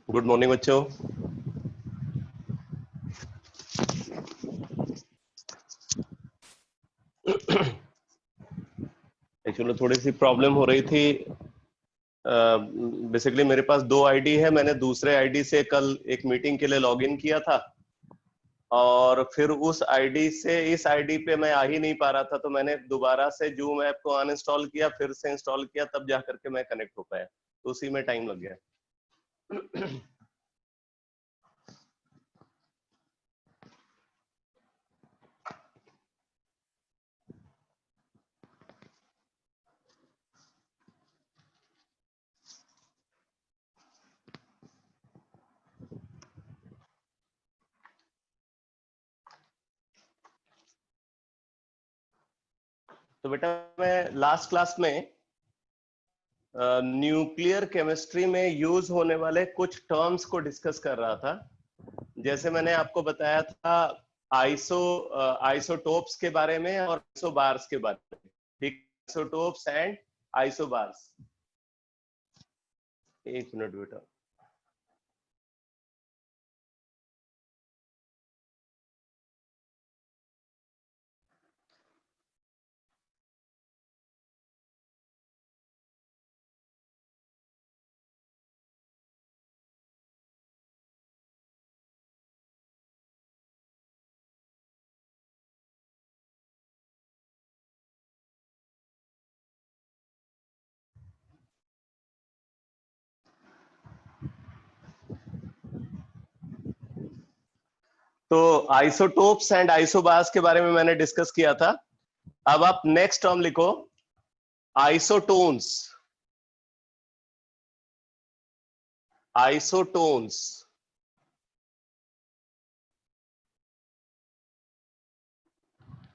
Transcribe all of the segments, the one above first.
Good morning बच्चों। Actually थोड़ी सी problem हो रही थी। बेसिकली मेरे पास दो आईडी है। मैंने दूसरे आईडी से कल एक मीटिंग के लिए लॉगिन किया था और फिर उस आईडी से इस आईडी पे मैं आ ही नहीं पा रहा था, तो मैंने दोबारा से जूम ऐप को अनइंस्टॉल किया, फिर से इंस्टॉल किया, तब जा करके मैं कनेक्ट हो पाया। तो उसी में टाइम लग गया। तो बेटा मैं लास्ट क्लास में न्यूक्लियर केमिस्ट्री में यूज होने वाले कुछ टर्म्स को डिस्कस कर रहा था। जैसे मैंने आपको बताया था आइसोटोप्स के बारे में और आइसोबार्स के बारे में। ठीक, आइसोटोप्स एंड आइसोबार्स। एक मिनट बेटा। तो आइसोटोप्स एंड आइसोबार्स के बारे में मैंने डिस्कस किया था। अब आप नेक्स्ट टर्म लिखो, आइसोटोन्स। आइसोटोन्स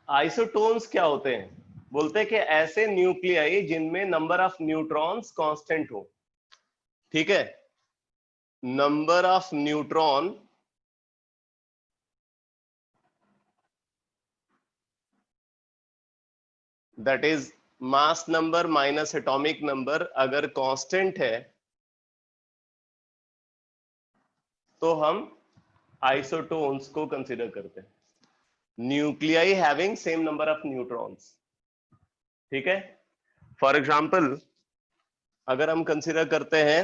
आइसोटोन्स क्या होते हैं? बोलते हैं कि ऐसे न्यूक्लियाई जिनमें नंबर ऑफ न्यूट्रॉन्स कांस्टेंट हो। ठीक है, number of neutron that is mass number minus atomic number अगर कांस्टेंट है तो हम आइसोटोन्स को कंसीडर करते हैं। Nuclei having same number of neutrons. ठीक है, फॉर एग्जांपल अगर हम कंसीडर करते हैं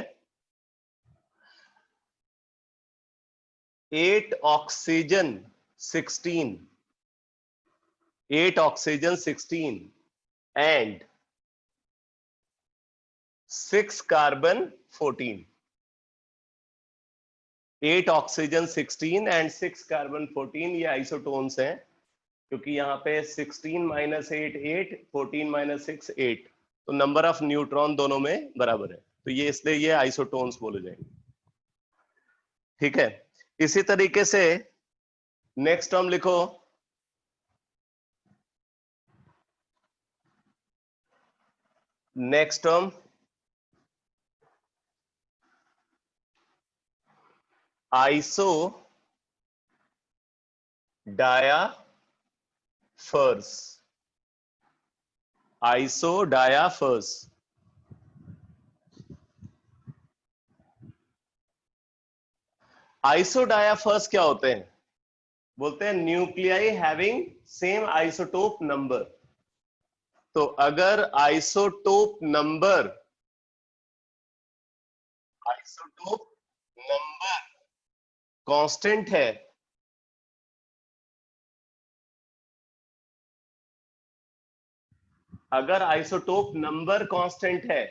8 oxygen 16, 8 oxygen 16 and 6 carbon 14। 8 oxygen 16 and 6 carbon 14 ये आइसोटोन्स हैं, क्योंकि यहाँ पे 16 माइनस 8 8, 14 माइनस 6 8, तो नंबर ऑफ न्यूट्रॉन दोनों में बराबर है, तो ये इसलिए ये आइसोटोन्स बोले जाएंगे। ठीक है, इसी तरीके से नेक्स्ट टर्म लिखो, नेक्स्ट टर्म आइसो डायाफर्स। आइसो डायाफर्स आइसोडायाफर्स क्या होते हैं? बोलते हैं nuclei having same isotope number. तो अगर आइसोटोप नंबर कांस्टेंट है अगर आइसोटोप नंबर कांस्टेंट है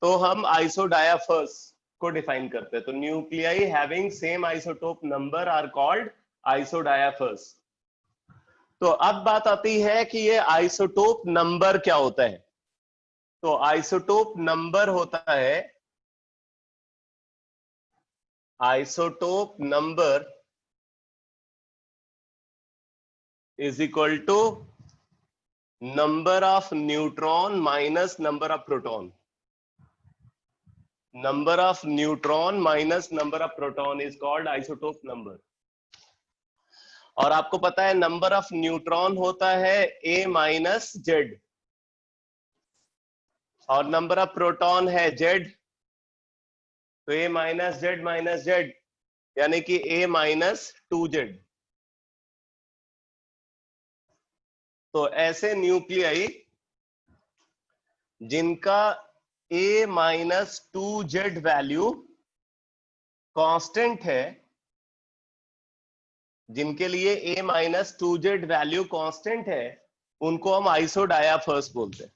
तो हम आइसोडायाफर्स को डिफाइन करते हैं। तो nuclei having same isotope number are called isodiaphers. तो अब बात आती है कि ये आइसोटोप नंबर क्या होता है। तो आइसोटोप नंबर होता है, isotope number is equal to number of neutron minus number of proton. Number of neutron minus number of proton is called isotope number. और आपको पता है नंबर ऑफ न्यूट्रॉन होता है ए माइनस जेड और number of proton है Z तो a minus Z यानी कि a माइनस 2z। तो ऐसे न्यूक्लियाई जिनका a minus 2z value constant है, जिनके लिए a minus 2z value constant है, उनको हम आइसोडायाफर्स बोलते हैं।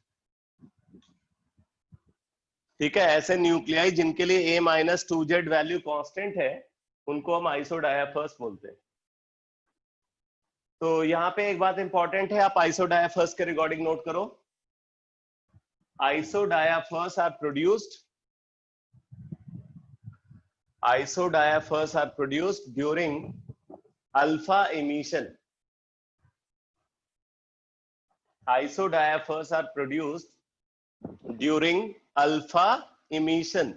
ठीक है, ऐसे न्यूक्लियाई जिनके लिए a minus 2z value constant है, उनको हम आइसोडायाफर्स बोलते हैं। तो यहां पे एक बात इंपॉर्टेंट है, आप आइसोडायाफर्स के रिगार्डिंग नोट करो। Isodiaphers are produced during alpha emission. Isodiaphers are produced during alpha emission.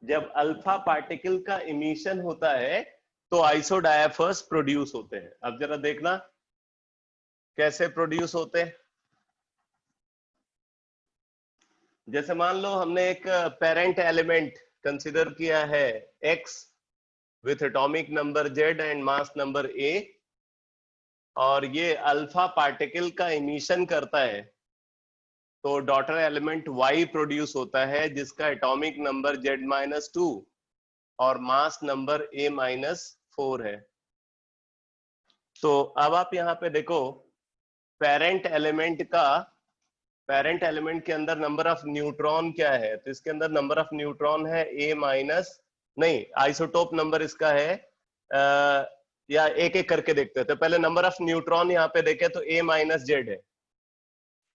जब अल्फा पार्टिकल का इमिशन होता है तो आइसोडायाफर्स प्रोड्यूस होते हैं। अब जरा देखना कैसे प्रोड्यूस होते हैं। जैसे मान लो हमने एक पेरेंट एलिमेंट कंसीडर किया है X with atomic number Z and mass number A, और ये अल्फा पार्टिकल का इमिशन करता है, तो डॉटर एलिमेंट Y प्रोड्यूस होता है जिसका एटॉमिक नंबर Z-2 और मास नंबर A-4 है। तो अब आप यहाँ पे देखो, पेरेंट एलिमेंट के अंदर नंबर ऑफ न्यूट्रॉन क्या है, तो इसके अंदर नंबर ऑफ न्यूट्रॉन है आइसोटोप नंबर इसका है या एक एक करके देखते हैं। तो पहले नंबर ऑफ न्यूट्रॉन यहाँ पे देखें तो A-Z है।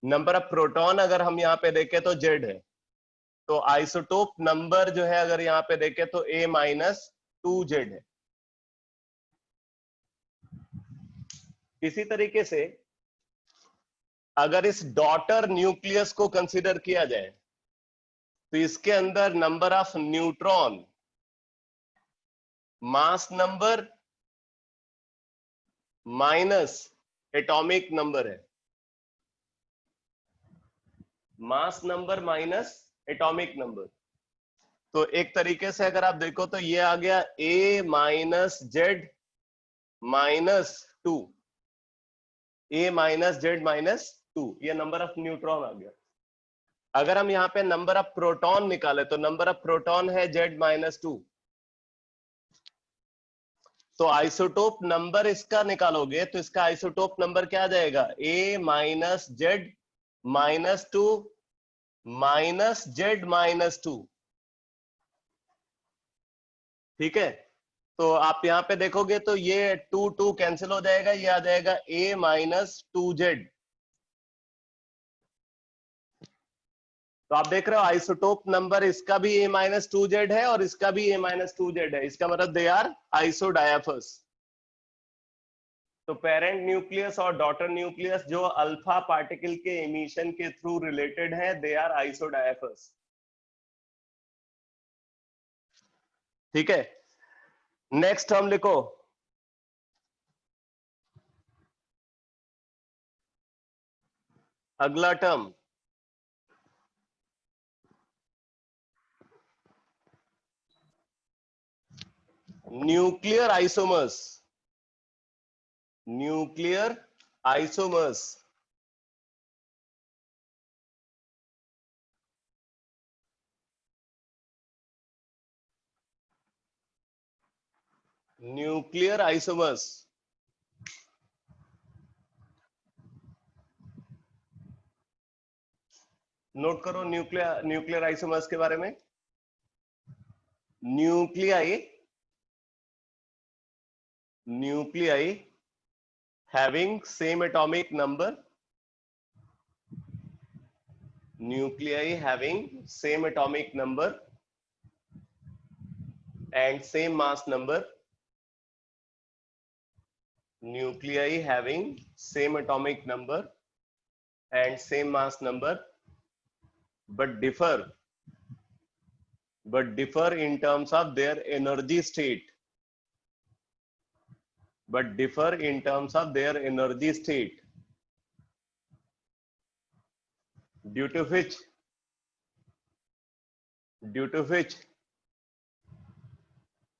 नंबर ऑफ प्रोटॉन अगर हम यहाँ पे देखें तो Z है। तो आइसोटोप नंबर जो है अगर यहाँ पे देखें तो A-2Z है। इसी तरीके से अगर इस डॉटर न्यूक्लियस को कंसीडर किया जाए तो इसके अंदर number of neutron, mass number minus atomic number है। Mass number minus atomic number. तो एक तरीके से अगर आप देखो तो ये आ गया A-Z-2, A-Z-2, ये नंबर ऑफ न्यूट्रॉन आ गया। अगर हम यहाँ पे नंबर ऑफ प्रोटॉन निकाले तो नंबर ऑफ प्रोटॉन है Z-2। तो आइसोटोप नंबर इसका निकालोगे तो इसका आइसोटोप नंबर क्या आ जाएगा, A-Z-2 ठीक है। तो आप यहाँ पे देखोगे तो ये 2 कैंसिल हो जाएगा, ये आ जाएगा A-2Z। तो आप देख रहे हो आइसोटोप नंबर इसका भी A-2Z है और इसका भी A-2Z है। इसका मतलब दे आर आइसोडायाफर्स। तो पेरेंट न्यूक्लियस और डॉटर न्यूक्लियस जो अल्फा पार्टिकल के इमिशन के थ्रू रिलेटेड है, दे आर आइसोडायाफर्स। ठीक है, नेक्स्ट टर्म लिखो, अगला term nuclear isomers. Nuclear isomers nuclear isomers note करो न्यूक्लियर आइसोमर्स के बारे में। Nuclei having same atomic number, nuclei having same atomic number and same mass number, nuclei having same atomic number and same mass number, but differ in terms of their energy state, due to which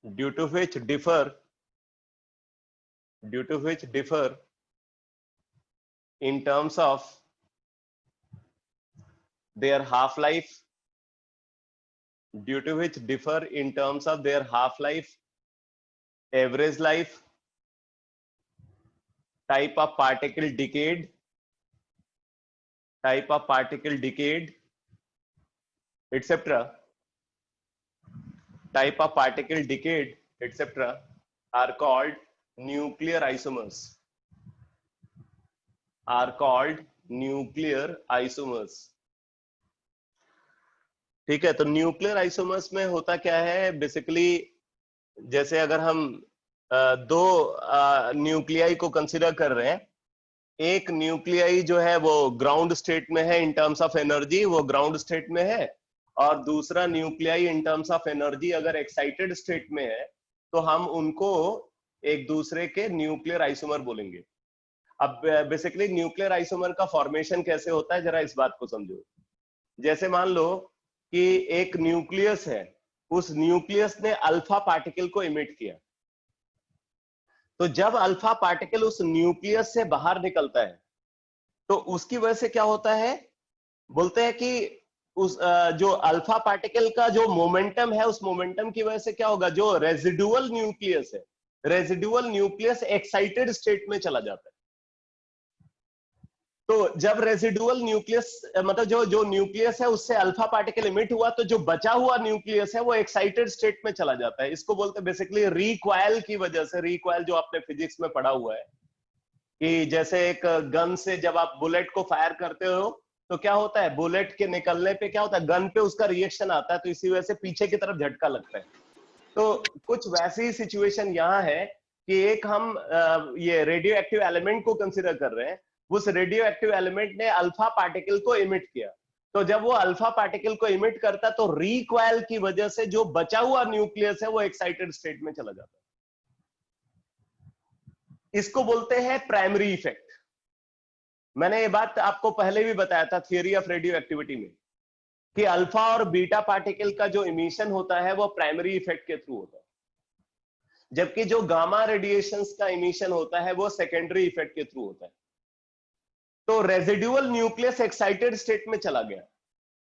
due to which differ in terms of their half-life, average life, type of particle decayed, etc. Are called nuclear isomers. ठीक है, तो nuclear isomers में होता क्या है basically, जैसे अगर हम दो न्यूक्लियाई को कंसीडर कर रहे हैं, एक न्यूक्लियाई जो है वो ग्राउंड स्टेट में है इन टर्म्स ऑफ एनर्जी, वो ग्राउंड स्टेट में है, और दूसरा nuclei in terms of energy अगर एक्साइटेड स्टेट में है, तो हम उनको एक दूसरे के न्यूक्लियर आइसोमर बोलेंगे। अब बेसिकली न्यूक्लियर आइसोमर का फॉर्मेशन कैसे होता है, जरा इस बात को समझो। जैसे मान लो कि एक न्यूक्लियस है, उस न्यूक्लियस ने अल्फा पार्टिकल को इमिट किया, तो जब अल्फा पार्टिकल उस न्यूक्लियस से बाहर निकलता है, तो उसकी वजह से क्या होता है, बोलते हैं कि उस जो अल्फा पार्टिकल का जो मोमेंटम है, उस मोमेंटम की वजह से क्या होगा, जो रेजिडुअल न्यूक्लियस है, रेजिडुअल न्यूक्लियस एक्साइटेड स्टेट में चला जाता है। तो जब रेजिडुअल न्यूक्लियस मतलब जो न्यूक्लियस है उससे अल्फा पार्टिकल इमिट हुआ, तो जो बचा हुआ न्यूक्लियस है वो एक्साइटेड स्टेट में चला जाता है। इसको बोलते हैं बेसिकली रिकॉइल की वजह से। रिकॉइल जो आपने फिजिक्स में पढ़ा हुआ है कि जैसे एक गन से जब आप बुलेट को फायर करते हो तो क्या होता है, बुलेट के निकलने पे क्या होता है, गन पे उसका रिएक्शन आता है, तो इसी वजह से पीछे की तरफ झटका लगता है। तो कुछ वैसी ही सिचुएशन यहाँ है कि एक हम ये रेडियो एक्टिव एलिमेंट को कंसिडर कर रहे हैं, उस रेडियो एक्टिव एलिमेंट ने अल्फा पार्टिकल को इमिट किया, तो जब वो अल्फा पार्टिकल को इमिट करता है तो रिकॉइल की वजह से जो बचा हुआ न्यूक्लियस है वो एक्साइटेड स्टेट में चला जाता है। इसको बोलते हैं प्राइमरी इफेक्ट। मैंने ये बात आपको पहले भी बताया था थियरी ऑफ रेडियो एक्टिविटी में कि अल्फा और बीटा पार्टिकल का जो इमिशन होता है वो प्राइमरी इफेक्ट के थ्रू होता है, जबकि जो गामा रेडिएशंस का इमिशन होता है वो सेकेंडरी इफेक्ट के थ्रू होता है। तो रेजिडुअल न्यूक्लियस एक्साइटेड स्टेट में चला गया,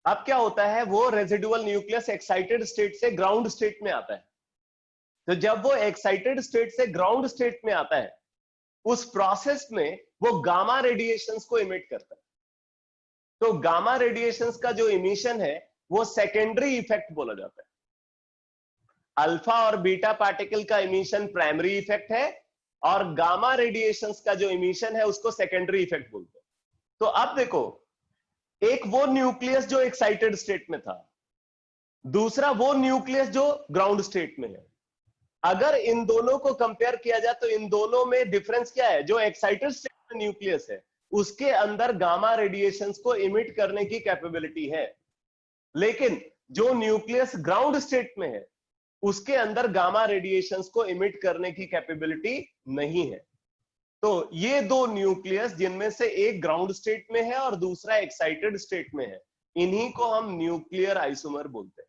अब क्या होता है, वो रेजिडुअल न्यूक्लियस एक्साइटेड स्टेट से ग्राउंड स्टेट में आता है। तो जब वो एक्साइटेड स्टेट से ग्राउंड स्टेट में आता है, उस प्रोसेस में वो गामा रेडिएशंस को इमिट करता है। तो गामा रेडिएशंस का जो इमिशन है वो सेकेंडरी इफेक्ट बोला जाता है। अल्फा और बीटा पार्टिकल का इमिशन प्राइमरी इफेक्ट है, और गामा रेडिएशंस का जो इमिशन है उसको सेकेंडरी इफेक्ट बोलते हैं। तो अब देखो, एक वो न्यूक्लियस जो एक्साइटेड स्टेट में था, दूसरा वो न्यूक्लियस जो ग्राउंड स्टेट में है। अगर इन दोनों को कंपेयर किया जाए तो इन दोनों में डिफरेंस क्या है, जो एक्साइटेड स्टेट में न्यूक्लियस है उसके अंदर गामा रेडिएशंस को इमिट करने की कैपेबिलिटी है, लेकिन जो न्यूक्लियस ग्राउंड स्टेट में है उसके अंदर गामा रेडिएशंस को इमिट करने की कैपेबिलिटी नहीं है। तो ये दो न्यूक्लियस जिनमें से एक ग्राउंड स्टेट में है और दूसरा एक्साइटेड स्टेट में है, इन्हीं को हम न्यूक्लियर आइसोमर बोलते हैं।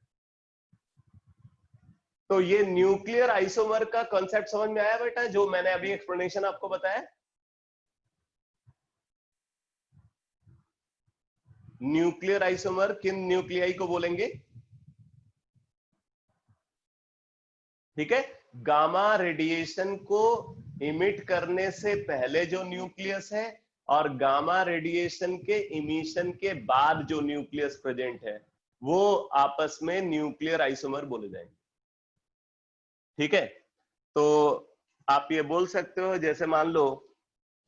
तो ये न्यूक्लियर आइसोमर का कॉन्सेप्ट समझ में आया बेटा, जो मैंने अभी एक्सप्लेनेशन आपको बताया? न्यूक्लियर आइसोमर किन न्यूक्लियाई को बोलेंगे? ठीक है, गामा रेडिएशन को इमिट करने से पहले जो न्यूक्लियस है और गामा रेडिएशन के इमिशन के बाद जो न्यूक्लियस प्रेजेंट है वो आपस में न्यूक्लियर आइसोमर बोले जाएंगे। ठीक है, तो आप ये बोल सकते हो, जैसे मान लो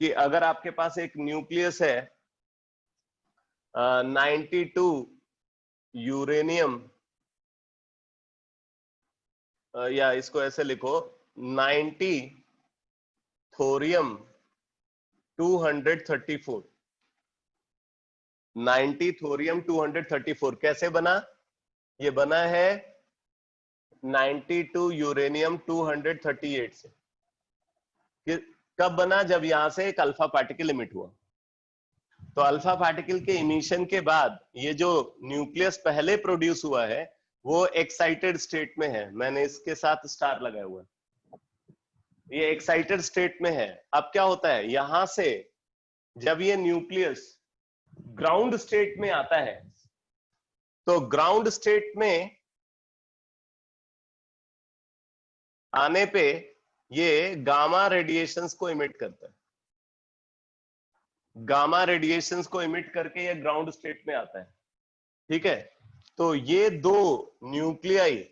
कि अगर आपके पास एक न्यूक्लियस है 92 यूरेनियम, या इसको ऐसे लिखो 90 थोरियम 234, 90 थोरियम 234 कैसे बना? ये बना है 92 यूरेनियम 238 से। कब बना? जब यहां से एक अल्फा पार्टिकल इमिट हुआ। तो अल्फा पार्टिकल के इमिशन के बाद ये जो न्यूक्लियस पहले प्रोड्यूस हुआ है वो एक्साइटेड स्टेट में है, मैंने इसके साथ स्टार लगाया हुआ है, ये एक्साइटेड स्टेट में है। अब क्या होता है, यहां से जब ये न्यूक्लियस ग्राउंड स्टेट में आता है, तो ग्राउंड स्टेट में आने पे ये गामा रेडिएशंस को इमिट करता है, गामा रेडिएशंस को इमिट करके ये ग्राउंड स्टेट में आता है। ठीक है, तो ये दो न्यूक्लियाई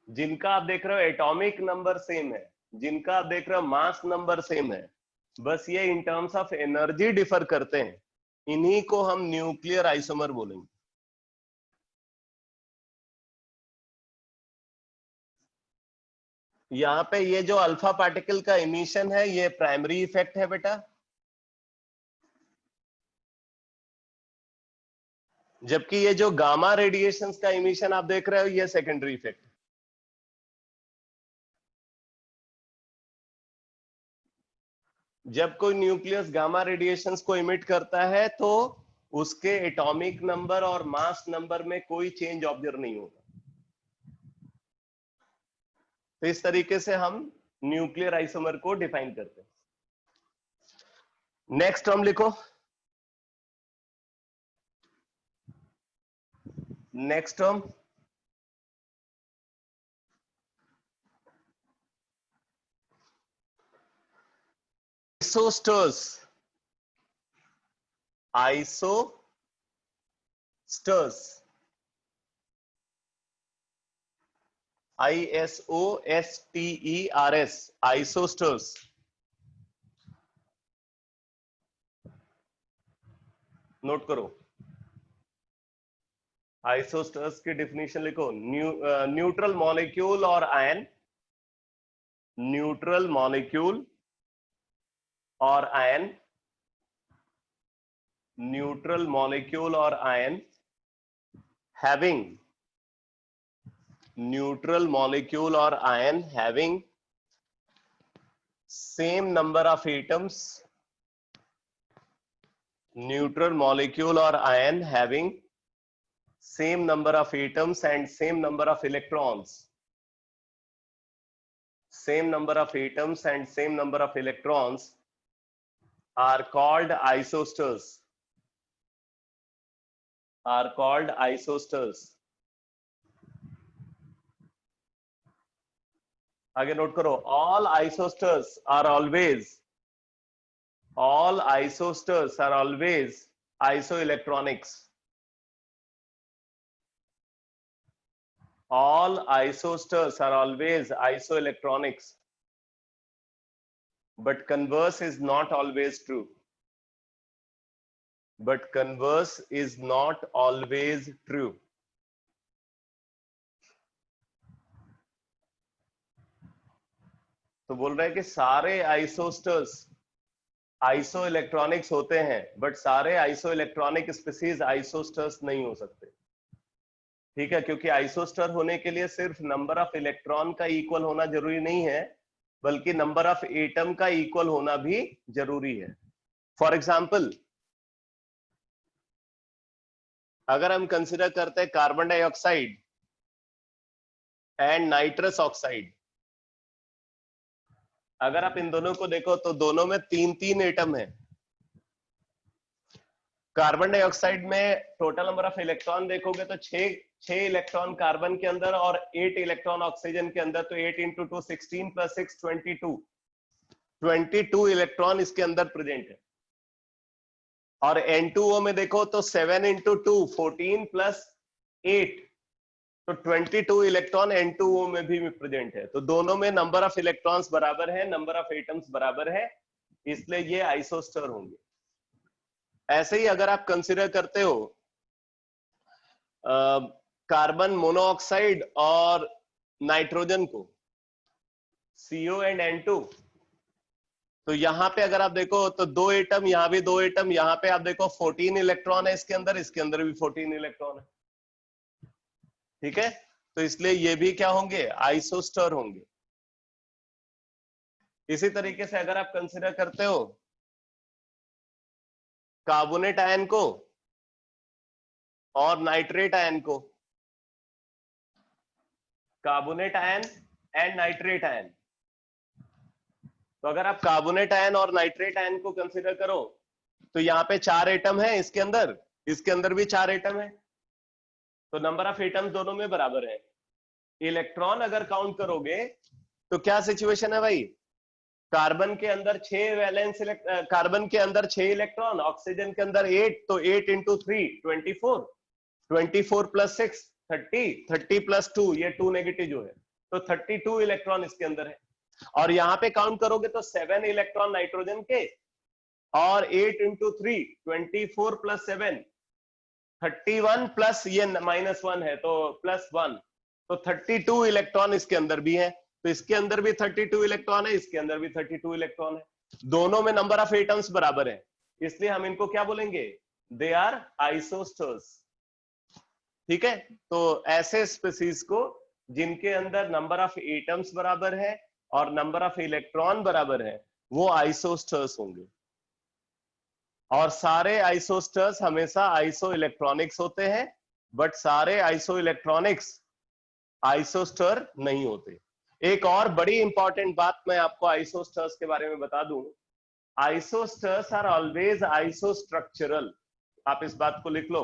जिनका आप देख रहे हो एटॉमिक नंबर सेम है, जिनका आप देख रहे हो मास नंबर सेम है, बस ये in terms of energy differ करते हैं, इन्हीं को हम न्यूक्लियर आइसोमर बोलेंगे। यहाँ पे ये जो अल्फा पार्टिकल का इमिशन है ये प्राइमरी इफेक्ट है बेटा, जबकि ये जो गामा रेडिएशंस का इमिशन आप देख रहे हो ये सेकेंडरी इफेक्ट। जब कोई न्यूक्लियस गामा रेडिएशंस को इमिट करता है तो उसके एटॉमिक नंबर और मास नंबर में कोई चेंज ऑब्जर्व नहीं होगा। तो इस तरीके से हम न्यूक्लियर आइसोमर को डिफाइन करते हैं। नेक्स्ट टर्म लिखो, नेक्स्ट टर्म आइसोस्टर्स, आइसोस्टर्स, ISOSTERS, आइसोस्टर्स। नोट करो, आइसोस्टर्स की डेफिनेशन लिखो, न्यूट्रल मॉलिक्यूल और आयन, न्यूट्रल मॉलिक्यूल और आयन, न्यूट्रल मॉलिक्यूल और ion having, neutral molecule or ion having same number of atoms, neutral molecule or ion having same number of atoms and same number of electrons, same number of atoms and same number of electrons are called isosters, are called isosters. आगे note करो, all isosters are always isoelectronics, all isosters are always isoelectronics, but converse is not always true, but converse is not always true. तो बोल रहे हैं कि सारे आइसोस्टर्स iso electronics होते हैं, बट सारे आइसो इलेक्ट्रॉनिक स्पीसीज आइसोस्टर्स नहीं हो सकते। ठीक है, क्योंकि आइसोस्टर होने के लिए सिर्फ नंबर ऑफ इलेक्ट्रॉन का इक्वल होना जरूरी नहीं है, बल्कि नंबर ऑफ एटम का इक्वल होना भी जरूरी है। फॉर एग्जाम्पल, अगर हम कंसिडर करते हैं carbon dioxide and nitrous oxide, अगर आप इन दोनों को देखो तो दोनों में 3-3 एटम है। कार्बन डाइऑक्साइड में टोटल नंबर ऑफ इलेक्ट्रॉन देखोगे तो 6 इलेक्ट्रॉन कार्बन के अंदर और 8 इलेक्ट्रॉन ऑक्सीजन के अंदर, तो 8 × 2 16 + 6 22 इलेक्ट्रॉन इसके अंदर प्रेजेंट है। और N2O में देखो तो 7 × 2 14 + 8, तो 22 इलेक्ट्रॉन N2O में भी प्रेजेंट है। तो दोनों में नंबर ऑफ इलेक्ट्रॉन्स बराबर है, नंबर ऑफ एटम्स बराबर है, इसलिए ये आइसोस्टर होंगे। ऐसे ही अगर आप कंसीडर करते हो कार्बन मोनोऑक्साइड और नाइट्रोजन को, CO एंड N2, तो यहां पे अगर आप देखो तो 2 एटम, यहां भी 2 एटम, यहां पे आप देखो 14 इलेक्ट्रॉन है इसके अंदर भी 14 इलेक्ट्रॉन है। ठीक है, तो इसलिए ये भी क्या होंगे, आइसोस्टर होंगे। इसी तरीके से अगर आप कंसीडर करते हो कार्बोनेट आयन को और नाइट्रेट आयन को, carbonate ion and nitrate ion. तो अगर आप कार्बोनेट आयन और नाइट्रेट आयन को कंसीडर करो तो यहाँ पे 4 एटम है, इसके अंदर भी 4 एटम है, तो नंबर ऑफ एटम दोनों में बराबर है। इलेक्ट्रॉन अगर काउंट करोगे तो क्या सिचुएशन है भाई, कार्बन के अंदर 6 वैलेंस कार्बन के अंदर 6 इलेक्ट्रॉन, ऑक्सीजन के अंदर 8, तो 8 इंटू 3 24, 24 प्लस 6 30, 30 प्लस 2 ये 2 नेगेटिव जो है, तो 32 इलेक्ट्रॉन इसके अंदर है। और यहाँ पे काउंट करोगे तो 7 इलेक्ट्रॉन नाइट्रोजन के, और 8 इंटू 3 24 प्लस 7 31 प्लस ये -1 है तो +1, तो 32 इलेक्ट्रॉन इसके अंदर भी है। तो इसके अंदर भी 32 इलेक्ट्रॉन है, इसके अंदर भी 32 इलेक्ट्रॉन है, दोनों में नंबर ऑफ एटम्स बराबर है, इसलिए हम इनको क्या बोलेंगे, दे आर आइसोस्टर्स। ठीक है, तो ऐसे स्पीसीज को जिनके अंदर नंबर ऑफ एटम्स बराबर है और नंबर ऑफ इलेक्ट्रॉन बराबर है वो आइसोस्टर्स होंगे। और सारे आइसोस्टर्स हमेशा आइसो इलेक्ट्रॉनिक्स होते हैं, बट सारे आइसो इलेक्ट्रॉनिक्स आइसोस्टर नहीं होते। एक और बड़ी इंपॉर्टेंट बात मैं आपको आइसोस्टर्स के बारे में बता दूं, आइसोस्टर्स आर ऑलवेज आइसोस्ट्रक्चरल। आप इस बात को लिख लो,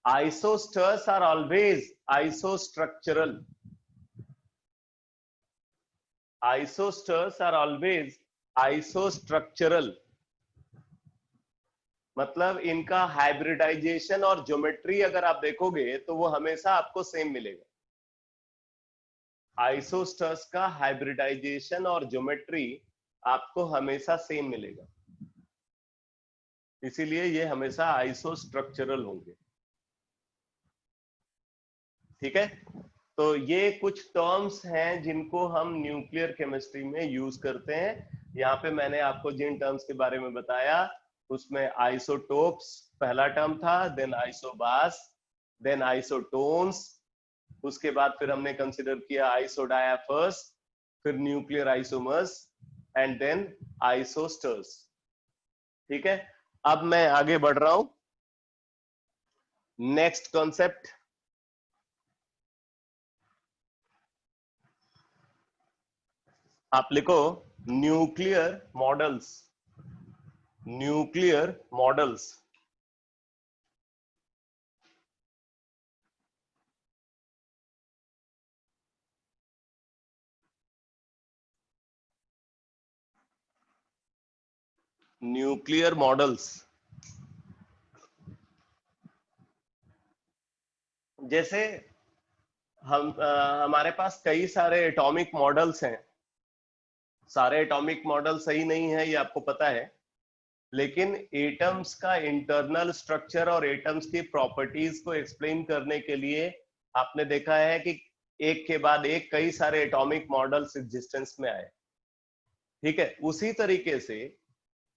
आइसोस्टर्स आर ऑलवेज आइसोस्ट्रक्चरल। आइसोस्टर्स आर ऑलवेज आइसोस्ट्रक्चरल, मतलब इनका हाइब्रिडाइजेशन और ज्योमेट्री अगर आप देखोगे तो वो हमेशा आपको सेम मिलेगा। आइसोस्टर्स का हाइब्रिडाइजेशन और ज्योमेट्री आपको हमेशा सेम मिलेगा, इसीलिए ये हमेशा आइसोस्ट्रक्चरल होंगे। ठीक है, तो ये कुछ टर्म्स हैं जिनको हम न्यूक्लियर केमिस्ट्री में यूज करते हैं। यहाँ पे मैंने आपको जिन टर्म्स के बारे में बताया उसमें आइसोटोप्स पहला टर्म था, देन आइसोबास, देन आइसोटोन्स, उसके बाद फिर हमने कंसिडर किया आइसोडायाफर्स, फिर न्यूक्लियर आइसोमर्स एंड देन आइसोस्टर्स। ठीक है, अब मैं आगे बढ़ रहा हूं, नेक्स्ट कॉन्सेप्ट, आप लिखो nuclear models. Nuclear models, nuclear models. जैसे हमारे पास कई सारे एटॉमिक मॉडल्स हैं, सारे एटॉमिक मॉडल सही नहीं है ये आपको पता है, लेकिन एटम्स का इंटरनल स्ट्रक्चर और एटम्स की प्रॉपर्टीज को एक्सप्लेन करने के लिए आपने देखा है कि एक के बाद एक कई सारे एटॉमिक मॉडल्स एग्जिस्टेंस में आए। ठीक है, उसी तरीके से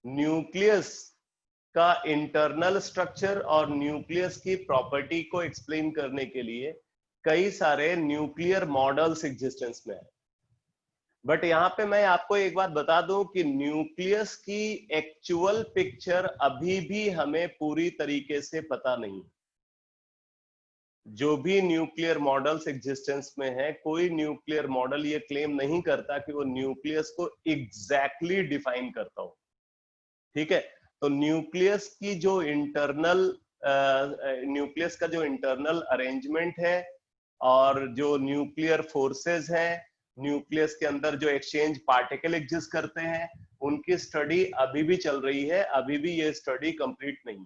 न्यूक्लियस का इंटरनल स्ट्रक्चर और न्यूक्लियस की प्रॉपर्टी को एक्सप्लेन करने के लिए कई सारे न्यूक्लियर मॉडल्स एग्जिस्टेंस में आए। बट यहाँ पे मैं आपको एक बात बता दूं कि न्यूक्लियस की एक्चुअल पिक्चर अभी भी हमें पूरी तरीके से पता नहीं। जो भी न्यूक्लियर मॉडल्स एग्जिस्टेंस में है, कोई न्यूक्लियर मॉडल ये क्लेम नहीं करता कि वो न्यूक्लियस को एग्जैक्टली डिफाइन करता हो। ठीक है, तो न्यूक्लियस की जो इंटरनल न्यूक्लियस का जो इंटरनल अरेंजमेंट है और जो न्यूक्लियर फोर्सेस हैं, न्यूक्लियस के अंदर जो एक्सचेंज पार्टिकल एग्जिस्ट करते हैं, उनकी स्टडी अभी भी चल रही है, अभी भी ये स्टडी कंप्लीट नहीं।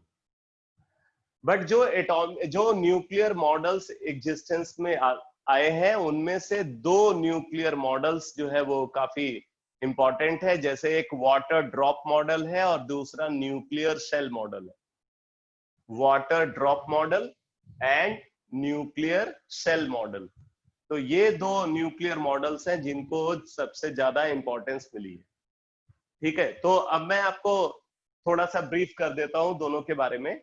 बट जो न्यूक्लियर मॉडल्स एग्जिस्टेंस में आए हैं उनमें से 2 न्यूक्लियर मॉडल्स जो है वो काफी इंपॉर्टेंट है। जैसे एक वाटर ड्रॉप मॉडल है और दूसरा न्यूक्लियर शेल मॉडल है। Water drop model and nuclear shell model, तो ये 2 न्यूक्लियर मॉडल्स हैं जिनको सबसे ज्यादा इंपॉर्टेंस मिली है। ठीक है, तो अब मैं आपको थोड़ा सा ब्रीफ कर देता हूं दोनों के बारे में।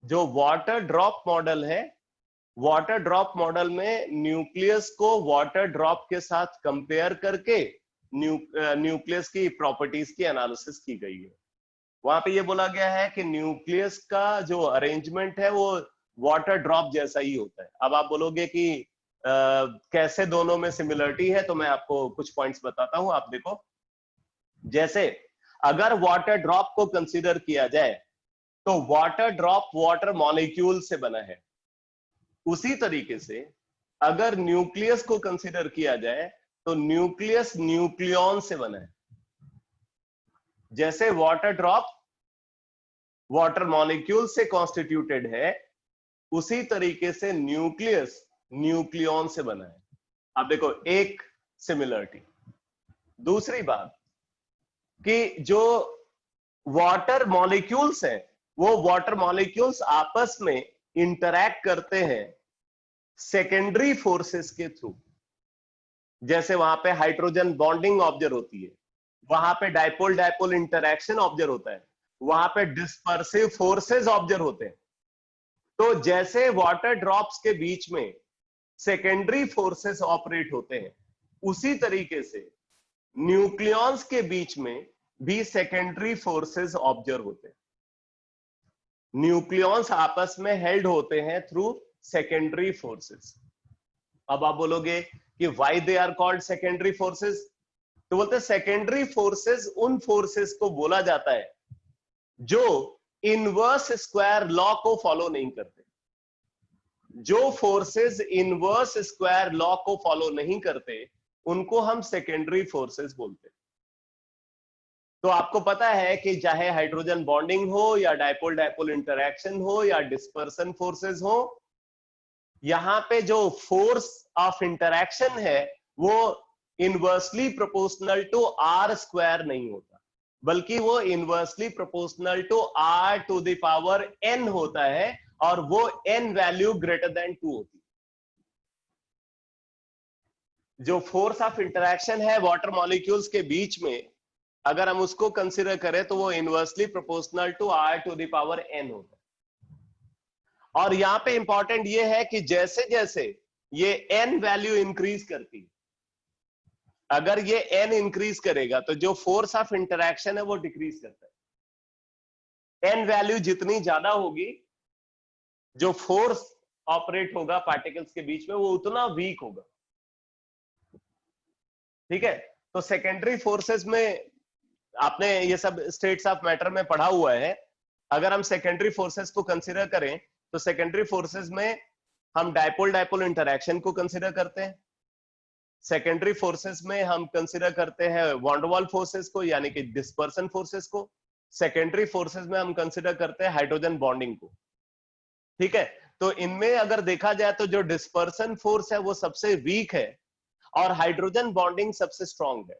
जो वाटर ड्रॉप मॉडल है, वाटर ड्रॉप मॉडल में न्यूक्लियस को वाटर ड्रॉप के साथ कंपेयर करके न्यूक्लियस की प्रॉपर्टीज की एनालिसिस की गई है। वहां पे ये बोला गया है कि न्यूक्लियस का जो अरेंजमेंट है वो वाटर ड्रॉप जैसा ही होता है। अब आप बोलोगे कि कैसे दोनों में सिमिलरिटी है, तो मैं आपको कुछ पॉइंट्स बताता हूं। आप देखो, जैसे अगर वाटर ड्रॉप को कंसीडर किया जाए तो वाटर ड्रॉप वाटर मॉलिक्यूल से बना है। उसी तरीके से अगर न्यूक्लियस को कंसीडर किया जाए तो न्यूक्लियस न्यूक्लियॉन से बना है। जैसे वाटर ड्रॉप वाटर मॉलिक्यूल से कॉन्स्टिट्यूटेड है, उसी तरीके से न्यूक्लियस न्यूक्लियॉन से बना है। आप देखो, एक सिमिलरिटी। दूसरी बात कि जो वाटर मॉलिक्यूल्स हैं, वो वाटर मॉलिक्यूल्स आपस में इंटरैक्ट करते हैं सेकेंडरी फोर्सेस के थ्रू। जैसे वहां पे हाइड्रोजन बॉन्डिंग ऑब्जर्व होती है, वहां पे डाइपोल डाइपोल इंटरैक्शन ऑब्जर्व होता है, वहां पे डिस्पर्सिव फोर्सेस ऑब्जर्व होते हैं। तो जैसे वाटर ड्रॉप्स के बीच में सेकेंडरी फोर्सेस ऑपरेट होते हैं, उसी तरीके से न्यूक्लियॉन्स के बीच में भी सेकेंडरी फोर्सेस ऑब्जर्व होते हैं। न्यूक्लियॉन्स आपस में हेल्ड होते हैं थ्रू सेकेंडरी फोर्सेस। अब आप बोलोगे कि why they are called secondary forces, तो बोलते हैं सेकेंडरी फोर्सेस उन फोर्सेस को बोला जाता है जो इनवर्स स्क्वायर लॉ को फॉलो नहीं करते। जो फोर्सेस इनवर्स स्क्वायर लॉ को फॉलो नहीं करते, उनको हम सेकेंडरी फोर्सेस बोलते हैं। तो आपको पता है कि चाहे हाइड्रोजन बॉन्डिंग हो या डाइपोल डाइपोल इंटरैक्शन हो या डिस्पर्सन फोर्सेस हो, यहां पे जो फोर्स ऑफ इंटरैक्शन है वो inversely proportional to R square नहीं होता, बल्कि वो inversely proportional to R to the power n होता है, और वो n वैल्यू ग्रेटर देन 2 होती है। जो फोर्स ऑफ इंटरैक्शन है वाटर मॉलिक्यूल्स के बीच में, अगर हम उसको कंसीडर करें तो वो inversely proportional to r to the power n होता है। और यहां पे इंपॉर्टेंट ये है कि जैसे जैसे ये n वैल्यू इंक्रीज करती है, अगर ये n इंक्रीज करेगा तो जो फोर्स ऑफ इंटरैक्शन है वो डिक्रीज करता है। n वैल्यू जितनी ज्यादा होगी, जो फोर्स ऑपरेट होगा पार्टिकल्स के बीच में वो उतना वीक होगा। ठीक है, तो सेकेंडरी फोर्सेस में आपने ये सब स्टेट्स ऑफ मैटर में पढ़ा हुआ है। अगर हम सेकेंडरी फोर्सेस को कंसीडर करें तो सेकेंडरी फोर्सेस में हम डाइपोल डाइपोल इंटरैक्शन को कंसीडर करते हैं। सेकेंडरी फोर्सेस में हम कंसीडर करते हैं वॉन वाल फोर्सेस को, यानी कि डिस्पर्सन फोर्सेस को। सेकेंडरी फोर्सेस में हम कंसीडर करते हैं हाइड्रोजन बॉन्डिंग को। ठीक है, तो इनमें अगर देखा जाए तो जो डिस्पर्सन फोर्स है वो सबसे वीक है और हाइड्रोजन बॉन्डिंग सबसे स्ट्रॉन्ग है।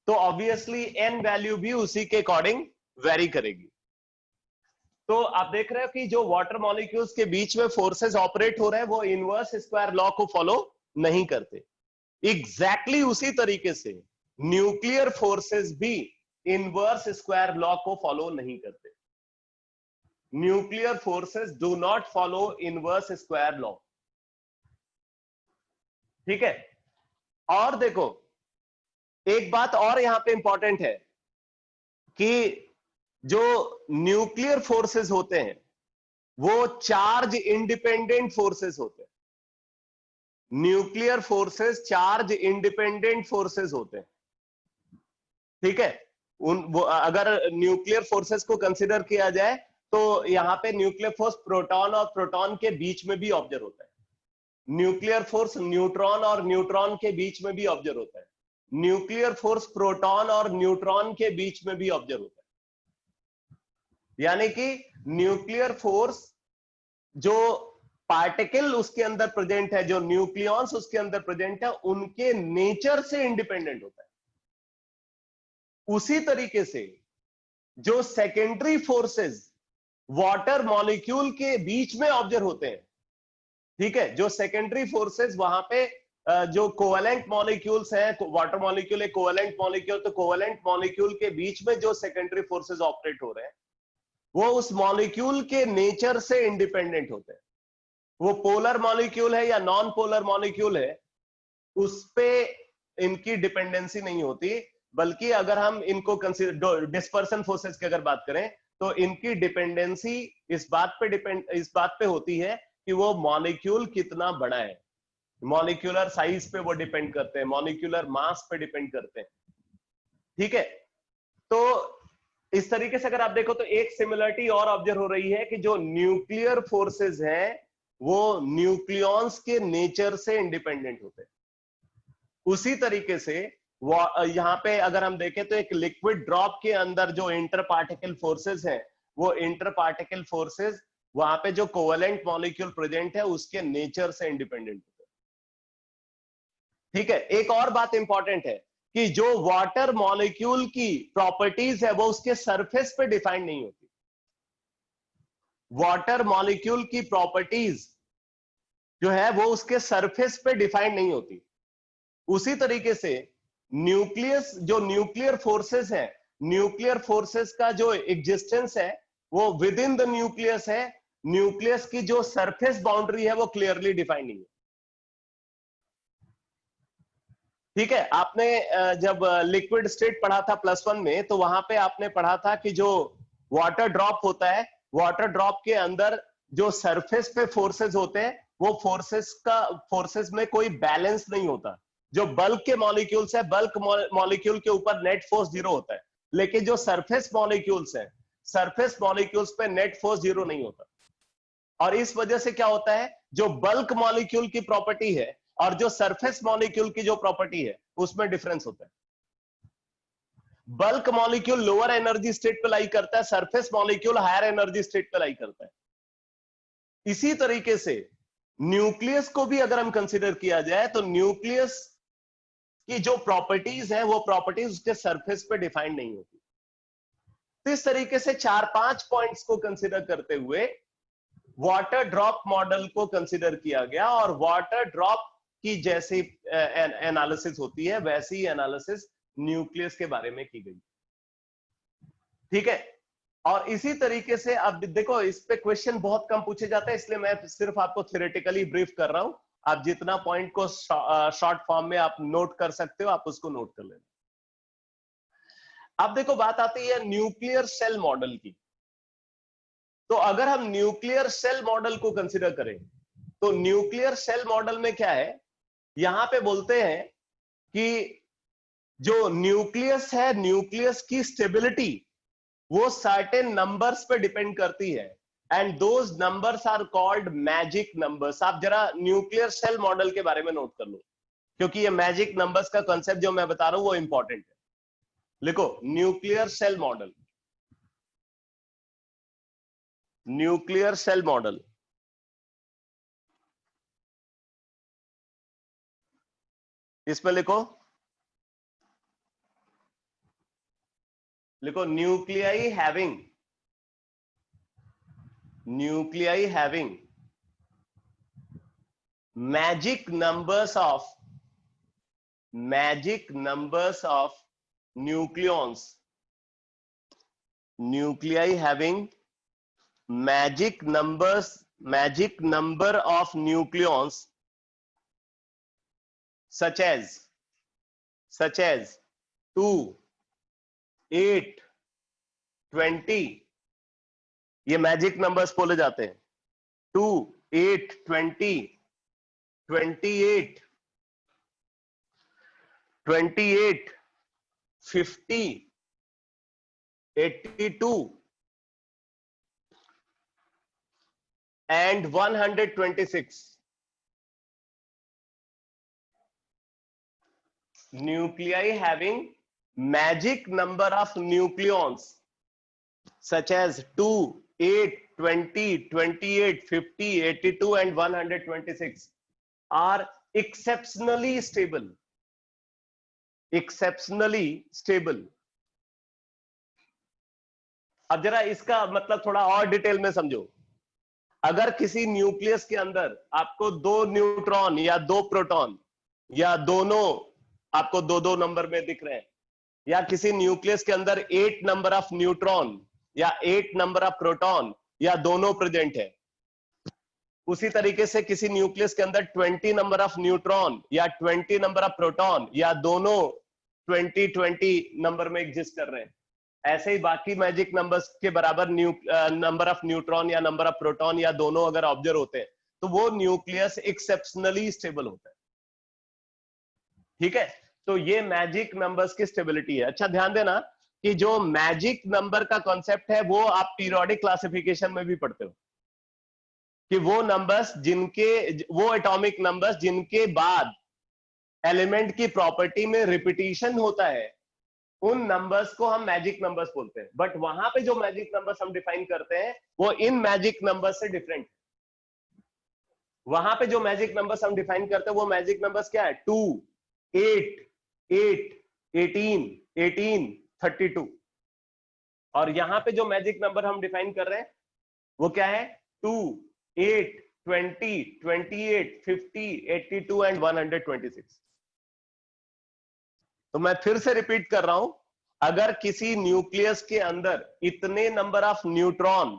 तो ऑब्वियसली n वैल्यू भी उसी के अकॉर्डिंग वेरी करेगी। तो आप देख रहे हो कि जो वाटर मॉलिक्यूल्स के बीच में फोर्सेस ऑपरेट हो रहे हैं वो इनवर्स स्क्वायर लॉ को फॉलो नहीं करते। एग्जैक्टली उसी तरीके से न्यूक्लियर फोर्सेस भी इनवर्स स्क्वायर लॉ को फॉलो नहीं करते। Nuclear forces do not follow inverse square law. ठीक है, और देखो एक बात और यहां पे इंपॉर्टेंट है कि जो न्यूक्लियर फोर्सेस होते हैं वो चार्ज इंडिपेंडेंट फोर्सेस होते हैं। Nuclear forces charge independent forces होते हैं। ठीक है, अगर न्यूक्लियर फोर्सेस को कंसीडर किया जाए तो यहां पे न्यूक्लियर फोर्स प्रोटॉन और प्रोटॉन के बीच में भी ऑब्जर्व होता है। न्यूक्लियर फोर्स न्यूट्रॉन और न्यूट्रॉन के बीच में भी ऑब्जर्व होता है। न्यूक्लियर फोर्स प्रोटॉन और न्यूट्रॉन के बीच में भी ऑब्जर्व होता है। यानी कि न्यूक्लियर फोर्स जो पार्टिकल उसके अंदर प्रेजेंट है, जो न्यूक्लियॉन्स उसके अंदर प्रेजेंट है, उनके नेचर से इंडिपेंडेंट होता है। उसी तरीके से जो सेकेंडरी फोर्सेस वाटर मॉलिक्यूल के बीच में ऑब्जर्व होते हैं, ठीक है, जो सेकेंडरी फोर्सेस वहां पे जो कोवेलेंट मॉलिक्यूल्स हैं, वाटर मॉलिक्यूल एक कोवेलेंट मॉलिक्यूल, तो कोवेलेंट मॉलिक्यूल के बीच में जो सेकेंडरी फोर्सेस ऑपरेट हो रहे हैं वो उस मॉलिक्यूल के नेचर से इंडिपेंडेंट होते हैं। वो पोलर मॉलिक्यूल है या नॉन पोलर मॉलिक्यूल है, उस पे इनकी डिपेंडेंसी नहीं होती, बल्कि अगर हम इनको कंसीडर डिस्पर्सन फोर्सेस की अगर बात करें तो इनकी डिपेंडेंसी इस बात पे होती है कि वो मॉलिक्यूल कितना बड़ा है। मॉलिक्यूलर साइज पे वो डिपेंड करते हैं, मॉलिक्यूलर मास पे डिपेंड करते हैं। ठीक है, तो इस तरीके से अगर आप देखो तो एक सिमिलरिटी और ऑब्जर्व हो रही है कि जो न्यूक्लियर फोर्सेस हैं वो न्यूक्लियॉन्स के नेचर से इंडिपेंडेंट होते हैं। उसी तरीके से यहां पे अगर हम देखें तो एक लिक्विड ड्रॉप के अंदर जो इंटर पार्टिकल फोर्सेस हैं, वो इंटर पार्टिकल फोर्सेस वहां पे जो कोवेलेंट मॉलिक्यूल प्रेजेंट है उसके नेचर से इंडिपेंडेंट होते हैं। ठीक है, एक और बात इंपॉर्टेंट है कि जो वाटर मॉलिक्यूल की प्रॉपर्टीज है वो उसके सरफेस पे डिफाइन नहीं होती। वाटर मॉलिक्यूल की प्रॉपर्टीज जो है वो उसके सरफेस पे डिफाइन नहीं होती। उसी तरीके से न्यूक्लियस, जो न्यूक्लियर फोर्सेस है, न्यूक्लियर फोर्सेस का जो एग्जिस्टेंस है वो विद इन द न्यूक्लियस है। न्यूक्लियस की जो सरफेस बाउंड्री है वो क्लियरली डिफाइन नहीं है। ठीक है, आपने जब लिक्विड स्टेट पढ़ा था +1 में, तो वहां पे आपने पढ़ा था कि जो वाटर ड्रॉप होता है, वाटर ड्रॉप के अंदर जो सरफेस पे फोर्सेस होते हैं वो फोर्सेस में कोई बैलेंस नहीं होता। जो बल्क के मॉलिक्यूल्स है, बल्क मॉलिक्यूल के ऊपर नेट फोर्स 0 होता है, लेकिन जो सरफेस मॉलिक्यूल्स है, सरफेस मॉलिक्यूल्स पे नेट फोर्स 0 नहीं होता। और इस वजह से क्या होता है, जो बल्क मॉलिक्यूल की प्रॉपर्टी है और जो सरफेस मॉलिक्यूल की जो प्रॉपर्टी है उसमें डिफरेंस होता है। Bulk molecule lower energy state पे लाई करता है, surface molecule higher energy state पे लाई करता है। इसी तरीके से न्यूक्लियस को भी अगर हम कंसीडर किया जाए तो न्यूक्लियस की जो प्रॉपर्टीज है वो प्रॉपर्टीज उसके सरफेस पे डिफाइन नहीं होती। तो इस तरीके से 4-5 पॉइंट्स को कंसीडर करते हुए वाटर ड्रॉप मॉडल को कंसीडर किया गया, और वाटर ड्रॉप की जैसी एनालिसिस होती है वैसी एनालिसिस न्यूक्लियस के बारे में की गई। ठीक है, और इसी तरीके से अब देखो इस पे क्वेश्चन बहुत कम पूछे जाते हैं, इसलिए मैं सिर्फ आपको थ्योरेटिकली ब्रीफ कर रहा हूं। आप जितना पॉइंट को शॉर्ट फॉर्म में आप नोट कर सकते हो, आप उसको नोट कर लेना। अब देखो बात आती है न्यूक्लियर सेल मॉडल की। तो अगर हम न्यूक्लियर सेल मॉडल को कंसीडर करें तो न्यूक्लियर सेल मॉडल में क्या है, यहां पे बोलते हैं कि जो न्यूक्लियस है, न्यूक्लियस की स्टेबिलिटी वो सर्टेन नंबर्स पे डिपेंड करती है, and those numbers are called magic numbers. आप जरा न्यूक्लियर सेल मॉडल के बारे में नोट कर लो, क्योंकि ये मैजिक नंबर्स का कॉन्सेप्ट जो मैं बता रहा हूं वो इंपॉर्टेंट है। लिखो nuclear shell model, nuclear shell model. इसमें लिखो nuclei having magic numbers of nucleons, nuclei having magic number of nucleons such as 2, 8, 20, ये मैजिक नंबर्स बोले जाते हैं। 2, 8, 20, 28, 50, 82 and 126. Nuclei having magic number of nucleons such as 2, 8, 20, 28, 50, 82 and 126 are exceptionally stable. अब जरा इसका मतलब थोड़ा और डिटेल में समझो। अगर किसी न्यूक्लियस के अंदर आपको 2 न्यूट्रॉन या 2 प्रोटॉन या दोनों आपको 2-2 नंबर में दिख रहे हैं, या किसी न्यूक्लियस के अंदर 8 नंबर ऑफ न्यूट्रॉन या 8 नंबर ऑफ प्रोटॉन या दोनों प्रेजेंट है, उसी तरीके से किसी न्यूक्लियस के अंदर 20 नंबर ऑफ न्यूट्रॉन या 20 नंबर ऑफ प्रोटॉन या दोनों 20-20 नंबर में एग्जिस्ट कर रहे हैं, ऐसे ही बाकी मैजिक नंबर्स के बराबर नंबर ऑफ न्यूट्रॉन या नंबर ऑफ प्रोटॉन या दोनों अगर ऑब्जर्व होते हैं तो वो न्यूक्लियस एक्सेप्शनली स्टेबल होता है। ठीक है, तो ये मैजिक नंबर्स की स्टेबिलिटी है। अच्छा ध्यान देना कि जो मैजिक नंबर का कॉन्सेप्ट है वो आप पीरियोडिक क्लासिफिकेशन में भी पढ़ते हो, कि वो नंबर्स जिनके, वो एटॉमिक नंबर्स जिनके बाद एलिमेंट की प्रॉपर्टी में रिपीटिशन होता है, उन नंबर्स को हम मैजिक नंबर्स बोलते हैं। बट वहां पे जो मैजिक नंबर्स हम डिफाइन करते हैं वो इन मैजिक नंबर्स से डिफरेंट। वहां पे जो मैजिक नंबर्स हम डिफाइन करते हैं वो मैजिक नंबर्स क्या है? 2, 8, 8, 18, 18, 32। और यहां पे जो मैजिक नंबर हम डिफाइन कर रहे हैं वो क्या है? 2, 8, 20, 28, 50, 82 एंड 126। तो मैं फिर से रिपीट कर रहा हूं, अगर किसी न्यूक्लियस के अंदर इतने नंबर ऑफ न्यूट्रॉन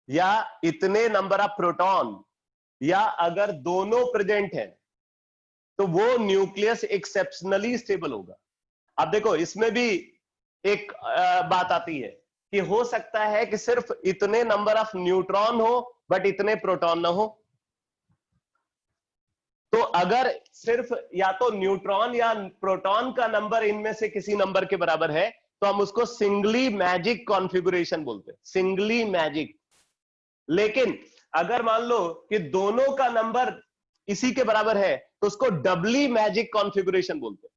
या इतने नंबर ऑफ प्रोटॉन या अगर दोनों प्रेजेंट है तो वो न्यूक्लियस एक्सेप्शनली स्टेबल होगा। अब देखो इसमें भी एक बात आती है कि हो सकता है कि सिर्फ इतने नंबर ऑफ न्यूट्रॉन हो बट इतने प्रोटॉन ना हो। तो अगर सिर्फ या तो न्यूट्रॉन या प्रोटॉन का नंबर इनमें से किसी नंबर के बराबर है तो हम उसको सिंगली मैजिक कॉन्फ़िगरेशन बोलते हैं, सिंगली मैजिक। लेकिन अगर मान लो कि दोनों का नंबर इसी के बराबर है तो उसको डबली मैजिक कॉन्फ़िगरेशन बोलते हैं।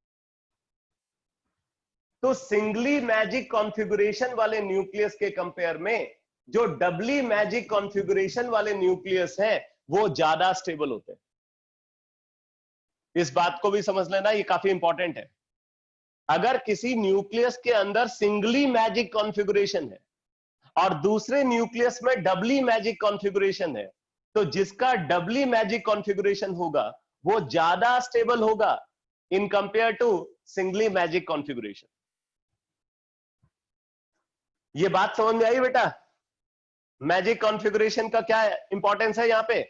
तो सिंगली मैजिक कॉन्फ़िगरेशन वाले न्यूक्लियस के कंपेयर में जो डबली मैजिक कॉन्फ़िगरेशन वाले न्यूक्लियस है वो ज्यादा स्टेबल होते हैं। इस बात को भी समझ लेना, ये काफी इंपॉर्टेंट है। अगर किसी न्यूक्लियस के अंदर सिंगली मैजिक कॉन्फ़िगरेशन है और दूसरे न्यूक्लियस में डबली मैजिक कॉन्फ़िगरेशन है, तो जिसका डबली मैजिक कॉन्फ़िगरेशन होगा वो ज्यादा स्टेबल होगा in compare to singly magic configuration. ये बात समझ में आई बेटा? मैजिक कॉन्फ़िगरेशन का क्या इंपॉर्टेंस है यहां पे?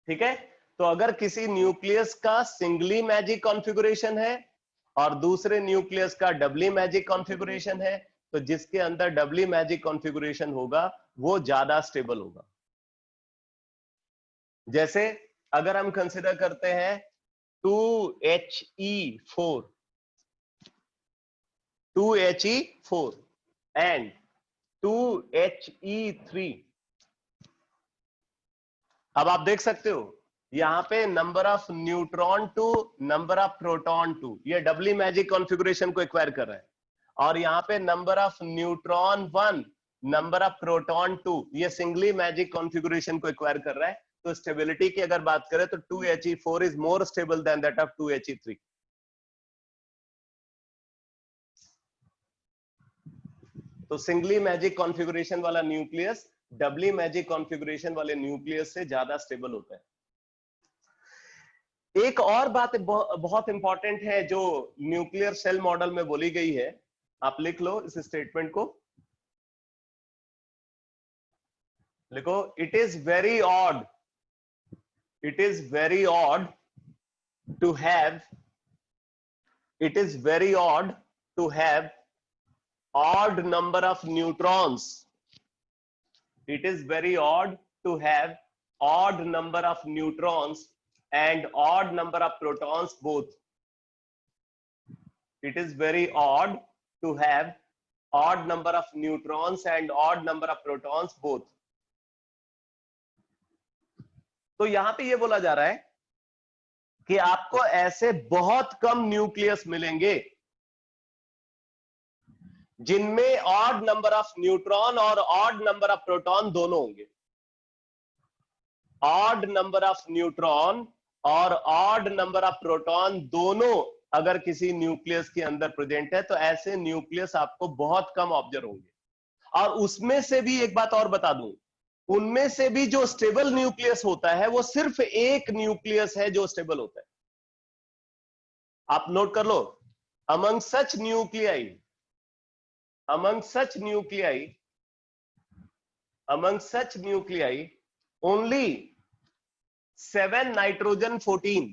ठीक है, तो अगर किसी न्यूक्लियस का सिंगली मैजिक कॉन्फ़िगरेशन है और दूसरे न्यूक्लियस का डबली मैजिक कॉन्फ़िगरेशन है, तो जिसके अंदर डबली मैजिक कॉन्फ़िगरेशन होगा वो ज्यादा स्टेबल होगा। जैसे अगर हम कंसिडर करते हैं 2He4 2He4 एंड 2He3। अब आप देख सकते हो यहां पे number of neutron to number of proton two, ये डबली मैजिक कॉन्फ़िगरेशन को एक्वायर कर रहा है। और यहाँ पे number of neutron 1, number of proton 2, ये सिंगली मैजिक कॉन्फ़िगरेशन को एक्वायर कर रहा है। तो स्टेबिलिटी की अगर बात करें तो 2He4 is more stable than that of 2He3। तो सिंगली मैजिक कॉन्फ़िगरेशन वाला न्यूक्लियस डबली मैजिक कॉन्फ़िगरेशन वाले न्यूक्लियस से ज्यादा स्टेबल होता है। एक और बात बहुत इंपॉर्टेंट है जो न्यूक्लियर सेल मॉडल में बोली गई है, आप लिख लो इस स्टेटमेंट को, लिखो, it is very odd, it is very odd to have, it is very odd to have odd number of neutrons, it is very odd to have odd number of neutrons and odd number of protons both. It is very odd to have odd number of neutrons and odd number of protons both. तो यहां पे ये बोला जा रहा है कि आपको ऐसे बहुत कम न्यूक्लियस मिलेंगे जिनमें ऑड नंबर ऑफ न्यूट्रॉन और ऑड नंबर ऑफ प्रोटॉन दोनों होंगे। ऑड नंबर ऑफ न्यूट्रॉन और ऑड नंबर ऑफ प्रोटॉन दोनों अगर किसी न्यूक्लियस के अंदर प्रेजेंट है तो ऐसे न्यूक्लियस आपको बहुत कम ऑब्जर्व होंगे। और उसमें से भी एक बात और बता दूं, उनमें से भी जो स्टेबल न्यूक्लियस होता है वो सिर्फ एक न्यूक्लियस है जो स्टेबल होता है। आप नोट कर लो, among such nuclei, among such nuclei only 7 nitrogen 14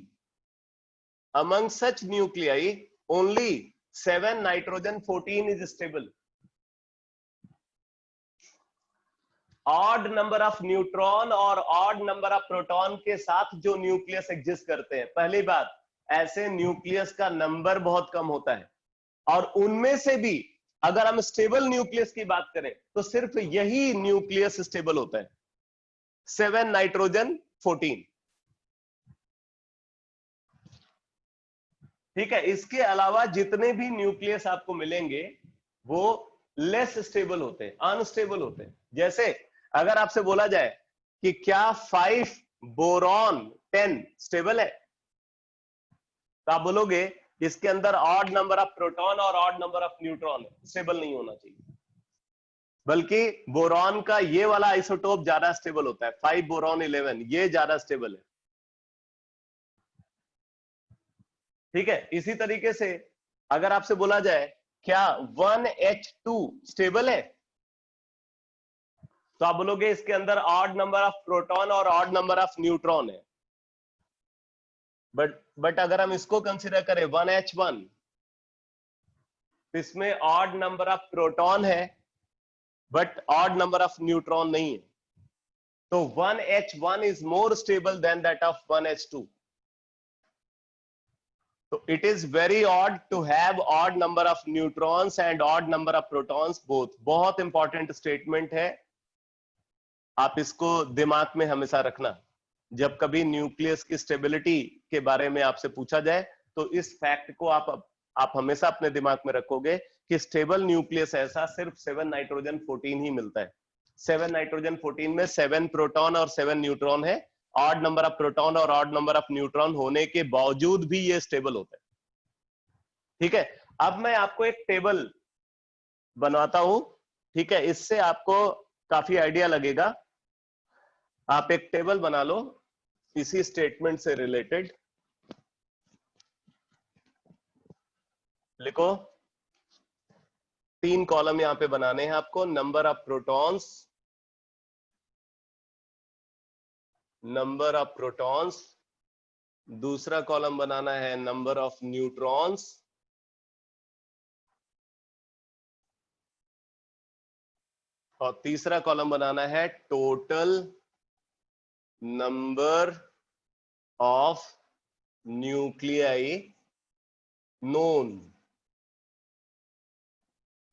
among such nuclei only 7 nitrogen 14 is stable. Odd number of neutron और ऑड नंबर ऑफ प्रोटॉन के साथ जो न्यूक्लियस एग्जिस्ट करते हैं, पहली बात, ऐसे न्यूक्लियस का नंबर बहुत कम होता है, और उनमें से भी अगर हम स्टेबल न्यूक्लियस की बात करें तो सिर्फ यही न्यूक्लियस स्टेबल होता है, 7 नाइट्रोजन 14। ठीक है, इसके अलावा जितने भी न्यूक्लियस आपको मिलेंगे वो लेस स्टेबल होते हैं, अनस्टेबल होते हैं। जैसे अगर आपसे बोला जाए कि क्या 5 बोरॉन 10 स्टेबल है, तो आप बोलोगे इसके अंदर ऑड नंबर ऑफ प्रोटॉन और ऑड नंबर ऑफ न्यूट्रॉन है, स्टेबल नहीं होना चाहिए। बल्कि बोरॉन का ये वाला आइसोटोप ज्यादा स्टेबल होता है, 5 बोरॉन 11, ये ज्यादा स्टेबल है। ठीक है, इसी तरीके से अगर आपसे बोला जाए क्या 1H2 स्टेबल है, तो आप बोलोगे इसके अंदर ऑड नंबर ऑफ प्रोटॉन और ऑड नंबर ऑफ न्यूट्रॉन है। बट अगर हम इसको कंसीडर करें 1H1, इसमें ऑड नंबर ऑफ प्रोटॉन है but odd number of neutron नहीं है, तो 1H1 is more stable than that of 1H2। तो it is very odd to have odd number of neutrons and odd number of protons both. बहुत important statement है, आप इसको दिमाग में हमेशा रखना। जब कभी न्यूक्लियस की स्टेबिलिटी के बारे में आपसे पूछा जाए तो इस फैक्ट को आप हमेशा अपने दिमाग में रखोगे कि स्टेबल न्यूक्लियस ऐसा सिर्फ 7 नाइट्रोजन 14 ही मिलता है। 7 नाइट्रोजन 14 में 7 प्रोटॉन और 7 न्यूट्रॉन है। ऑड नंबर ऑफ प्रोटॉन और ऑड नंबर ऑफ न्यूट्रॉन होने के बावजूद भी ये स्टेबल होता है। ठीक है, अब मैं आपको एक टेबल बनवाता हूं, ठीक है, इससे आपको काफी आइडिया लगेगा। आप एक टेबल बना लो इसी स्टेटमेंट से रिलेटेड। लिखो 3 कॉलम यहां पे बनाने हैं आपको, number of protons, number of protons, दूसरा कॉलम बनाना है नंबर ऑफ न्यूट्रॉन्स, और तीसरा कॉलम बनाना है total number of nuclei known,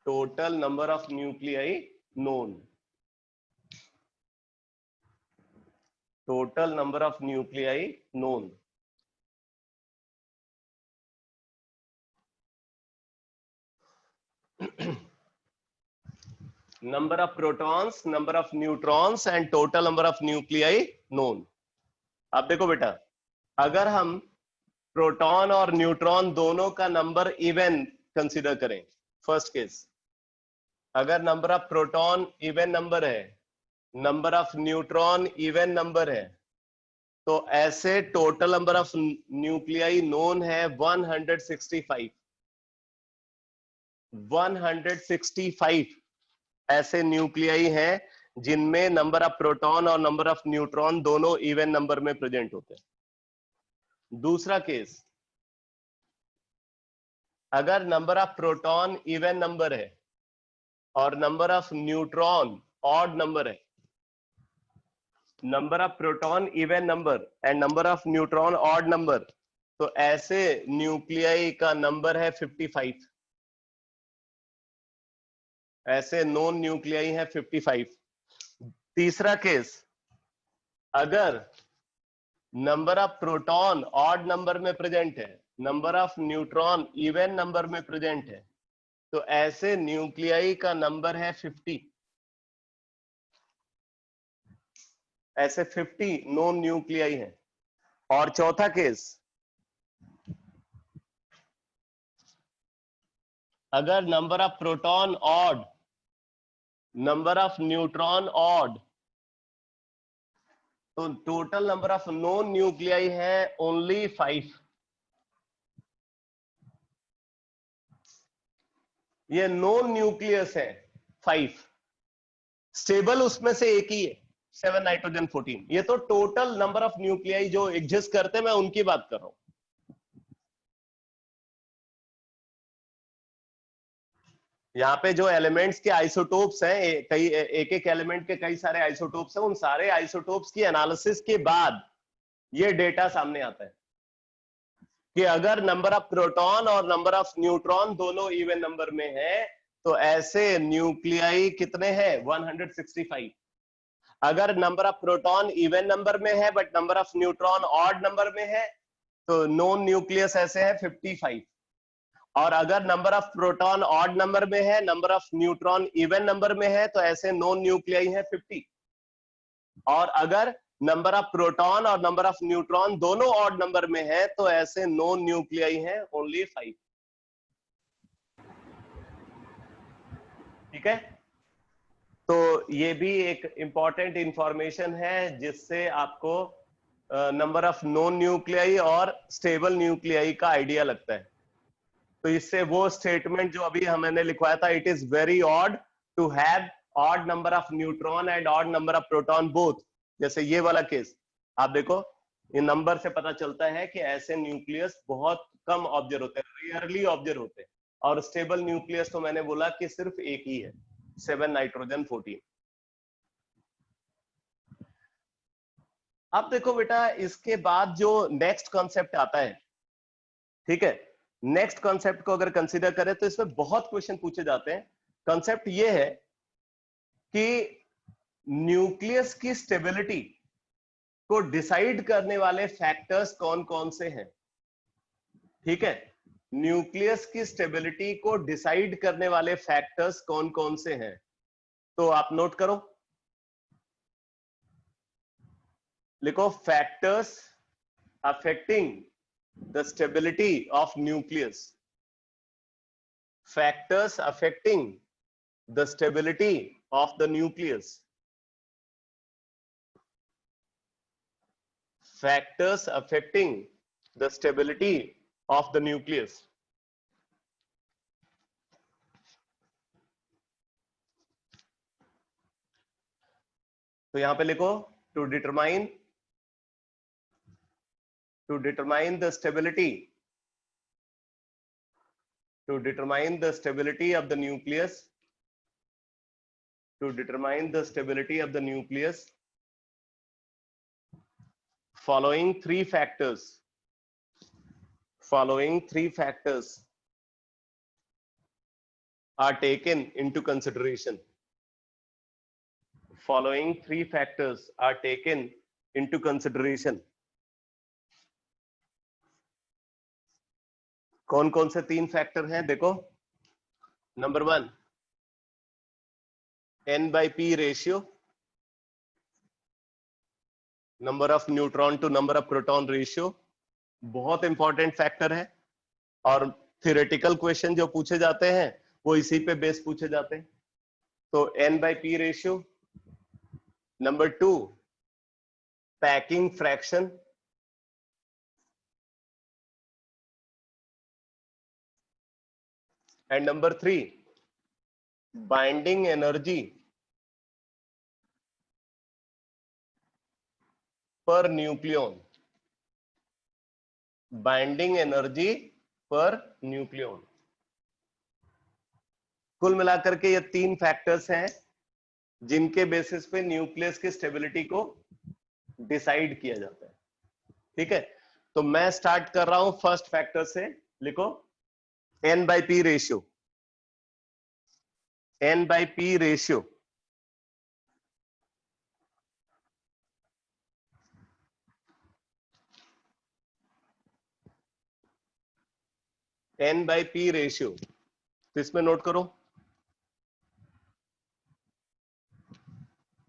total number of nuclei known, total number of nuclei known. Number of protons, number of neutrons and total number of nuclei known. अब देखो बेटा, अगर हम proton और neutron दोनों का नंबर इवन कंसीडर करें, first case, अगर number of proton even number है, number of neutron even number है, तो ऐसे total number of nuclei known है 165। 165 ऐसे न्यूक्लियाई हैं जिनमें नंबर ऑफ प्रोटॉन और नंबर ऑफ न्यूट्रॉन दोनों इवन नंबर में प्रेजेंट होते हैं। दूसरा केस, अगर number of proton even number है और number of neutron odd number है, number of proton even number and number of neutron odd number, तो ऐसे न्यूक्लियाई का नंबर है 55। ऐसे नॉन न्यूक्लियाई है 55। तीसरा केस, अगर number of proton odd number में प्रेजेंट है, number of neutron even number में प्रेजेंट है, तो ऐसे न्यूक्लियाई का नंबर है 50। ऐसे 50 नॉन न्यूक्लियाई हैं। और चौथा केस, अगर number of proton odd, number of neutron odd, तो total number of known nuclei है ओनली 5। ये नॉन न्यूक्लियस है 5, स्टेबल उसमें से एक ही है 7 नाइट्रोजन 14। ये तो टोटल नंबर ऑफ न्यूक्लियाई जो एग्जिस्ट करते हैं, मैं उनकी बात कर रहा हूं। यहाँ पे जो एलिमेंट्स के आइसोटोप्स हैं, एक एक एलिमेंट के कई सारे आइसोटोप्स हैं, उन सारे आइसोटोप्स की एनालिसिस के बाद ये डेटा सामने आता है कि अगर नंबर ऑफ प्रोटॉन और नंबर ऑफ न्यूट्रॉन दोनों इवन नंबर में है तो ऐसे न्यूक्लियाई कितने हैं, 165। अगर number of proton even number में है but number of neutron odd number में है तो नॉन न्यूक्लियस ऐसे है 55। और अगर number of proton odd number में है, number of neutron even number में है तो ऐसे नॉन न्यूक्लियाई है 50। और अगर नंबर ऑफ प्रोटॉन और नंबर ऑफ न्यूट्रॉन दोनों ऑड नंबर में है तो ऐसे नॉन न्यूक्लियाई है ओनली 5। ठीक है, तो ये भी एक इंपॉर्टेंट इंफॉर्मेशन है जिससे आपको नंबर ऑफ नॉन न्यूक्लियाई और स्टेबल न्यूक्लियाई का आइडिया लगता है। तो इससे वो स्टेटमेंट जो अभी हमने लिखवाया था, it is very odd to have odd number of neutron and odd number of proton both, जैसे ये वाला केस आप देखो, ये नंबर से पता चलता है कि ऐसे न्यूक्लियस बहुत कम ऑब्जर्व होते हैं, रेयरली ऑब्जर्व होते हैं। और स्टेबल न्यूक्लियस तो मैंने बोला कि सिर्फ एक ही है, 7 नाइट्रोजन 14। अब देखो बेटा, इसके बाद जो नेक्स्ट कॉन्सेप्ट आता है, ठीक है, नेक्स्ट कॉन्सेप्ट को अगर कंसीडर करें तो इसमें बहुत क्वेश्चन पूछे जाते हैं। कॉन्सेप्ट ये है कि न्यूक्लियस की स्टेबिलिटी को डिसाइड करने वाले फैक्टर्स कौन कौन से हैं। ठीक है, न्यूक्लियस की स्टेबिलिटी को डिसाइड करने वाले फैक्टर्स कौन कौन से हैं, तो आप नोट करो, लिखो factors affecting the stability of nucleus. Factors affecting the stability of the nucleus. Factors affecting the stability of the nucleus. तो यहां पे लिखो to determine the stability, to determine the stability of the nucleus, to determine the stability of the nucleus, following three factors are taken into consideration. Following three factors are taken into consideration. कौन कौन से तीन factor हैं, देखो, number 1 N/P ratio, number of neutron to number of proton ratio, बहुत important factor है और theoretical question जो पूछे जाते हैं वो इसी पे बेस पूछे जाते हैं। तो N/P ratio, number 2 packing fraction, and number 3 binding energy per nucleon, binding energy per nucleon. कुल मिलाकर के ये तीन फैक्टर्स हैं जिनके बेसिस पे न्यूक्लियस की स्टेबिलिटी को डिसाइड किया जाता है। ठीक है, तो मैं स्टार्ट कर रहा हूं फर्स्ट फैक्टर से, लिखो N/P ratio. N/P ratio N/P ratio, तो इसमें नोट करो,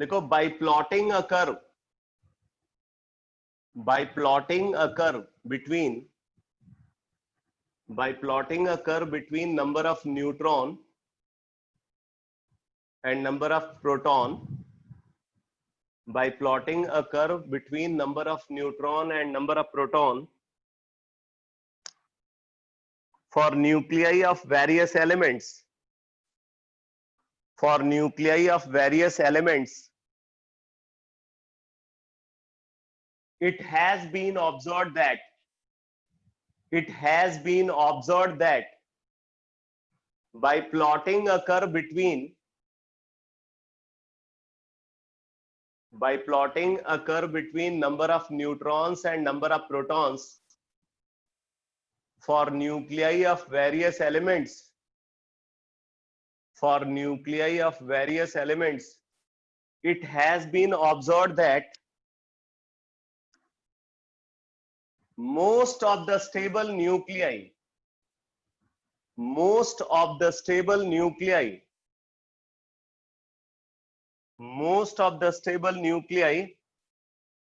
देखो by plotting a curve between number of neutron and number of proton, by plotting a curve between number of neutron and number of proton for nuclei of various elements, it has been observed that by plotting a curve between number of neutrons and number of protons for nuclei of various elements, it has been observed that most of the stable nuclei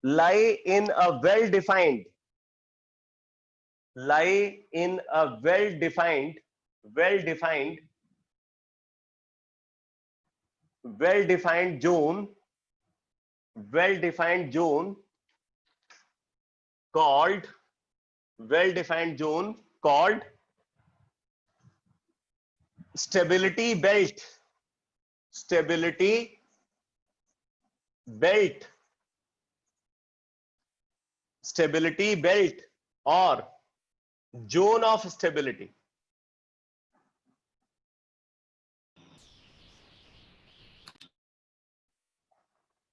lie in a well-defined zone called stability belt or zone of stability.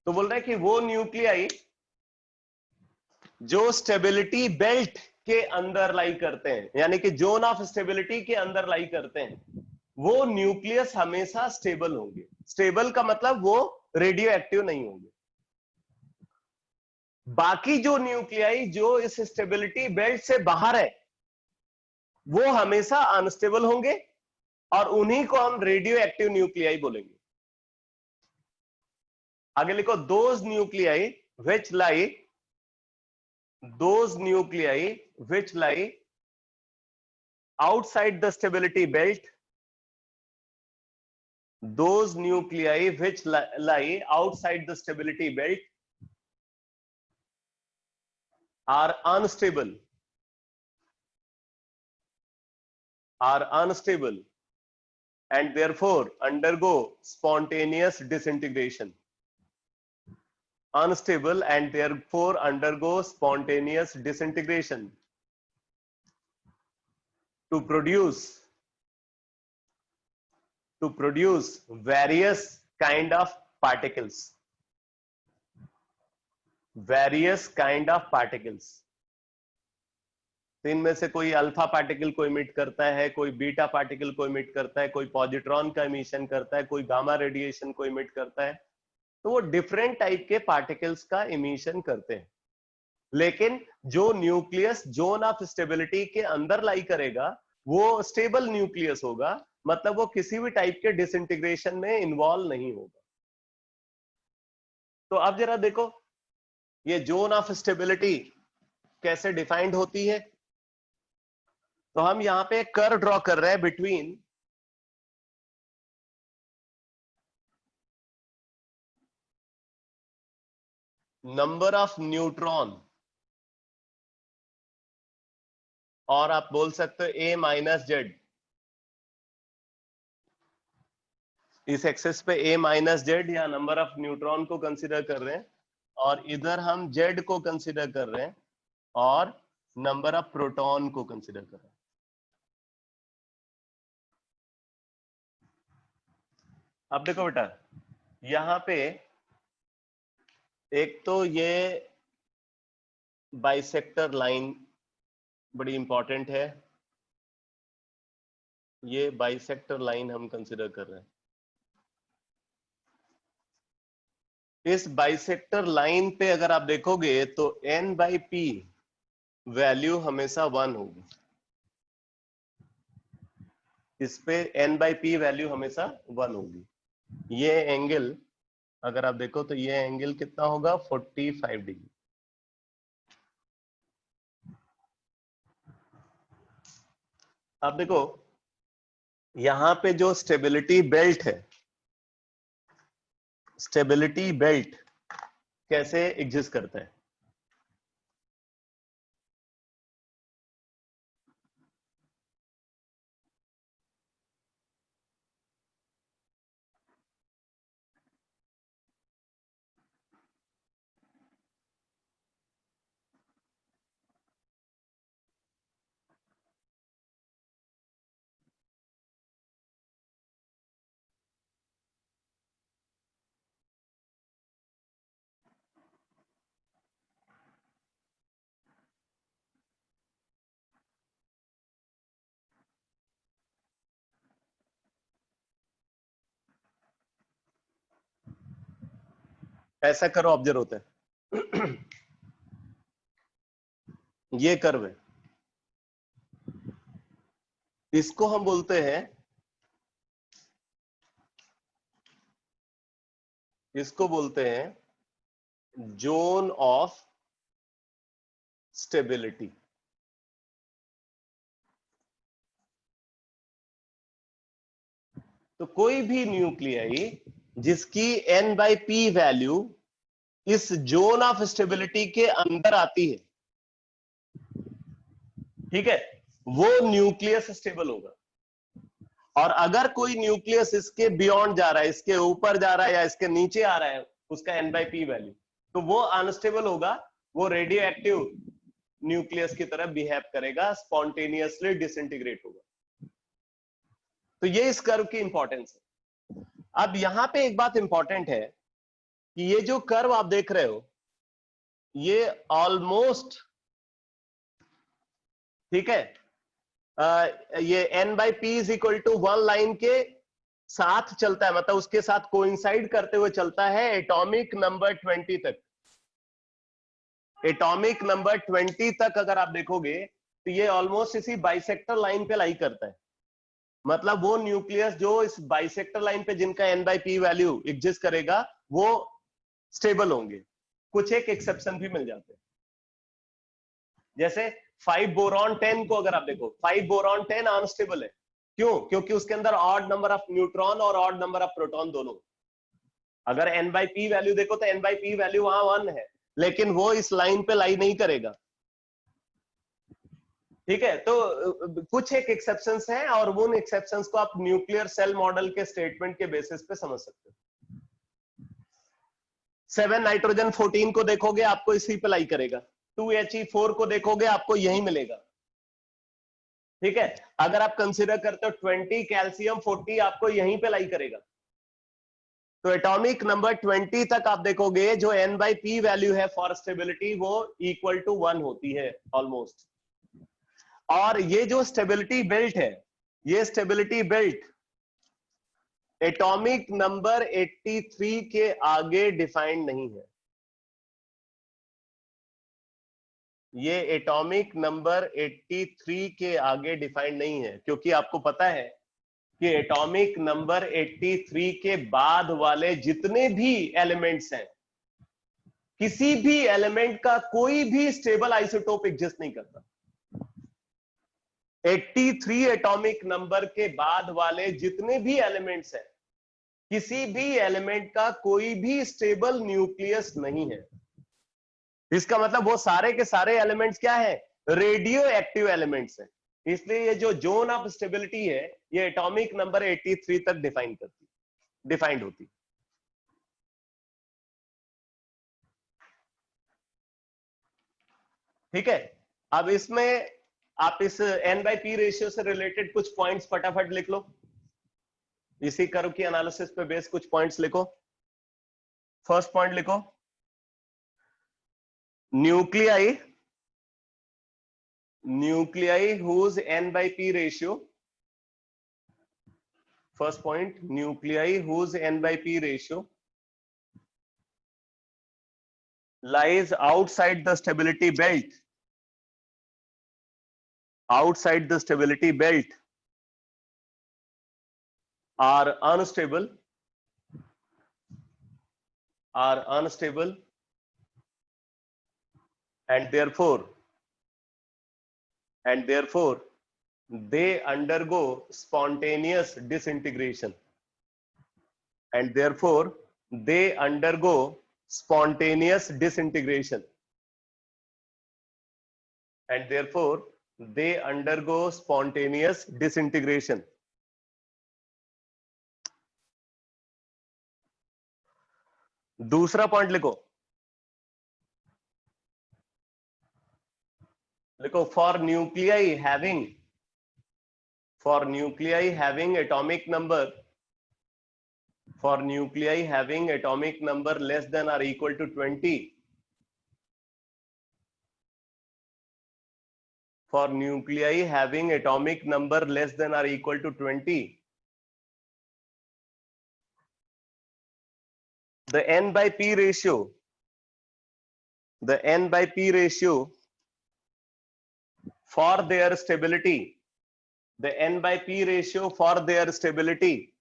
तो बोल रहा है कि वो nuclei जो stability belt के अंदर लाई करते हैं, यानी कि जोन ऑफ स्टेबिलिटी के अंदर लाई करते हैं, वो न्यूक्लियस हमेशा स्टेबल होंगे। स्टेबल का मतलब वो रेडियो एक्टिव नहीं होंगे। बाकी जो न्यूक्लियाई जो इस स्टेबिलिटी बेल्ट से बाहर है वो हमेशा अनस्टेबल होंगे और उन्हीं को हम रेडियो एक्टिव न्यूक्लियाई बोलेंगे। आगे लिखो, those nuclei which lie outside the stability belt, are unstable and therefore undergo spontaneous disintegration. Unstable and therefore undergo spontaneous disintegration to produce various kind of particles. तो इनमें से कोई अल्फा पार्टिकल को emit करता है, कोई बीटा पार्टिकल को emit करता है, कोई पॉजिट्रॉन का इमिशन करता है, कोई गामा रेडिएशन को इमिट करता है। तो वो डिफरेंट टाइप के पार्टिकल्स का इमिशन करते हैं। लेकिन जो न्यूक्लियस जोन ऑफ स्टेबिलिटी के अंदर लाई करेगा वो स्टेबल न्यूक्लियस होगा, मतलब वो किसी भी टाइप के डिसइंटीग्रेशन में इन्वॉल्व नहीं होगा। तो अब जरा देखो ये जोन ऑफ स्टेबिलिटी कैसे डिफाइंड होती है। तो हम यहां पे कर्व ड्रॉ कर रहे हैं बिटवीन नंबर ऑफ न्यूट्रॉन और आप बोल सकते हो a माइनस जेड। इस एक्सेस पे a माइनस जेड या नंबर ऑफ न्यूट्रॉन को कंसीडर कर रहे हैं और इधर हम z को कंसीडर कर रहे हैं और नंबर ऑफ प्रोटॉन को कंसीडर कर रहे हैं। अब देखो बेटा, यहां पे एक तो ये बाइसेक्टर लाइन बड़ी इंपॉर्टेंट है, ये बाइसेक्टर लाइन हम कंसीडर कर रहे हैं। इस बाइसेक्टर लाइन पे अगर आप देखोगे तो n बाई पी वैल्यू हमेशा 1 होगी। इस पे n बाई पी वैल्यू हमेशा 1 होगी। ये एंगल अगर आप देखो तो ये एंगल कितना होगा 45 डिग्री। अब देखो यहां पे जो स्टेबिलिटी बेल्ट है, स्टेबिलिटी बेल्ट कैसे एग्जिस्ट करता है। ऐसा करो, ऑब्जर्व होता है। ये कर्व है, इसको हम बोलते हैं, इसको बोलते हैं जोन ऑफ स्टेबिलिटी। तो कोई भी न्यूक्लियाई जिसकी n/p वैल्यू इस जोन ऑफ स्टेबिलिटी के अंदर आती है, ठीक है, वो न्यूक्लियस स्टेबल होगा। और अगर कोई न्यूक्लियस इसके बियॉन्ड जा रहा है, इसके ऊपर जा रहा है या इसके नीचे आ रहा है उसका n/p वैल्यू, तो वो अनस्टेबल होगा, वो रेडियो एक्टिव न्यूक्लियस की तरह बिहेव करेगा, स्पॉन्टेनियसली डिसइंटीग्रेट होगा। तो ये इस कर्व की इंपॉर्टेंस है। अब यहां पे एक बात इंपॉर्टेंट है कि ये जो कर्व आप देख रहे हो, ये ऑलमोस्ट, ठीक है, ये n/p is equal to 1 line के साथ चलता है, मतलब उसके साथ कोइंसाइड करते हुए चलता है एटॉमिक नंबर 20 तक। एटॉमिक नंबर 20 तक अगर आप देखोगे तो ये ऑलमोस्ट इसी बाइसेक्टर लाइन पे लाई करता है। मतलब वो न्यूक्लियस जो इस बाइसेक्टर लाइन पे जिनका n/p वैल्यू एग्जिस्ट करेगा वो स्टेबल होंगे। कुछ एक एक्सेप्शन भी मिल जाते हैं, जैसे 5 बोरॉन 10 को अगर आप देखो, 5 बोरॉन 10 अनस्टेबल है। क्यों? क्योंकि उसके अंदर ऑड नंबर ऑफ न्यूट्रॉन और ऑड नंबर ऑफ प्रोटॉन दोनों। अगर n/p वैल्यू देखो तो n/p वैल्यू वहां 1 है, लेकिन वो इस लाइन पे लाई नहीं करेगा। ठीक है, तो कुछ एक एक्सेप्शंस हैं और उन एक्सेप्शंस को आप न्यूक्लियर सेल मॉडल के स्टेटमेंट के बेसिस पे समझ सकते हो। 7 नाइट्रोजन 14 को देखोगे आपको इसी पे लाई करेगा, 2He4 को देखोगे आपको यही मिलेगा। ठीक है, अगर आप कंसीडर करते हो 20 कैल्शियम 40 आपको यहीं पे लाई करेगा। तो एटॉमिक नंबर 20 तक आप देखोगे जो n/p वैल्यू है फॉर स्टेबिलिटी वो इक्वल टू 1 होती है ऑलमोस्ट। और ये जो स्टेबिलिटी बेल्ट है, ये स्टेबिलिटी बेल्ट एटॉमिक नंबर 83 के आगे डिफाइंड नहीं है। ये एटॉमिक नंबर 83 के आगे डिफाइंड नहीं है, क्योंकि आपको पता है कि एटॉमिक नंबर 83 के बाद वाले जितने भी एलिमेंट्स हैं, किसी भी एलिमेंट का कोई भी स्टेबल आइसोटोप एग्जिस्ट नहीं करता। 83 एटॉमिक नंबर के बाद वाले जितने भी एलिमेंट्स हैं, किसी भी एलिमेंट का कोई भी स्टेबल न्यूक्लियस नहीं है। इसका मतलब वो सारे के सारे एलिमेंट्स क्या है? रेडियो एक्टिव एलिमेंट्स हैं। इसलिए ये जो जोन ऑफ स्टेबिलिटी है ये एटॉमिक नंबर 83 तक डिफाइंड होती। ठीक है, अब इसमें आप इस n/p रेशियो से रिलेटेड कुछ पॉइंट्स फटाफट लिख लो। इसी कर्व की एनालिसिस पे बेस कुछ पॉइंट्स लिखो। फर्स्ट पॉइंट लिखो, nuclei whose n/p ratio, first point, nuclei whose n/p ratio lies outside the stability belt, outside the stability belt are unstable and therefore they undergo spontaneous disintegration, and therefore they undergo spontaneous disintegration, and therefore they undergo spontaneous disintegration. दूसरा point लिखो, for nuclei having atomic number less than or equal to 20, for nuclei having atomic number less than or equal to 20, the n by p ratio, the n by p ratio for their stability, the n by p ratio for their stability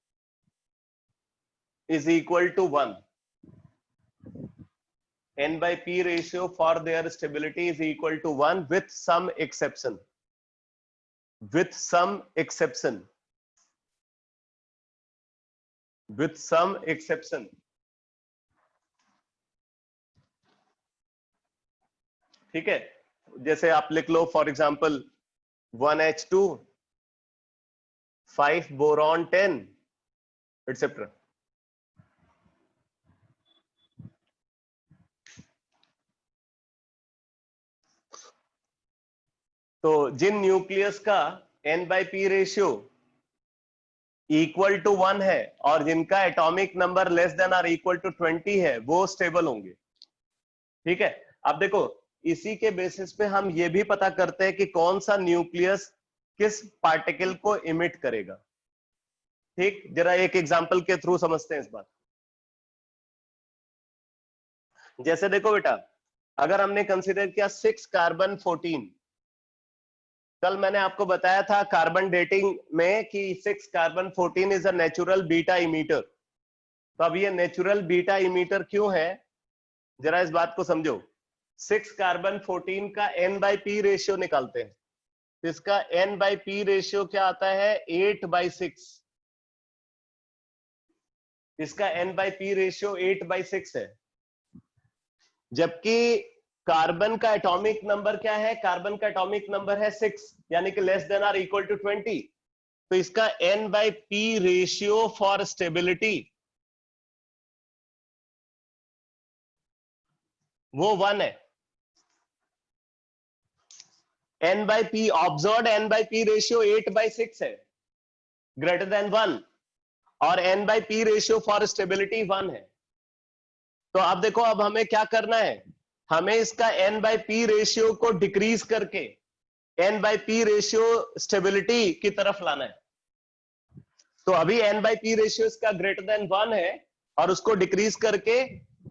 is equal to 1. N by p ratio for their stability is equal to 1 with some exception. With some exception. With some exception. ठीक है, जैसे आप लिख लो for example 1H2 5 boron 10 et cetera. तो जिन nucleus का n by p ratio equal to 1 है और जिनका एटॉमिक नंबर लेस देन और इक्वल टू 20 है वो स्टेबल होंगे. ठीक है, अब देखो इसी के बेसिस पे हम ये भी पता करते हैं कि कौन सा न्यूक्लियस किस पार्टिकल को इमिट करेगा. ठीक, जरा एक एग्जांपल के थ्रू समझते हैं इस बात. जैसे देखो बेटा, अगर हमने कंसीडर किया 6 कार्बन 14, कल मैंने आपको बताया था कार्बन डेटिंग में कि 6 carbon 14 is a natural beta emitter. तो अब ये नेचुरल बीटा इमीटर क्यों है, जरा इस बात को समझो. 6 कार्बन 14 का n by p रेशियो निकालते हैं. इसका n by p रेशियो क्या आता है, 8/6. इसका n by p रेशियो 8/6 है. जबकि कार्बन का एटॉमिक नंबर क्या है, कार्बन का एटॉमिक नंबर है 6, यानी कि लेस देन और इक्वल टू 20. तो इसका n by p ratio for stability वो 1 है. n by p observed n by p ratio 8/6 है, ग्रेटर देन 1, और n by p ratio for stability 1 है. तो अब देखो, अब हमें क्या करना है, हमें इसका n by p रेशियो को डिक्रीज करके n by p ratio stability की तरफ लाना है. तो अभी n by p रेशियो इसका ग्रेटर देन 1 है और उसको डिक्रीज करके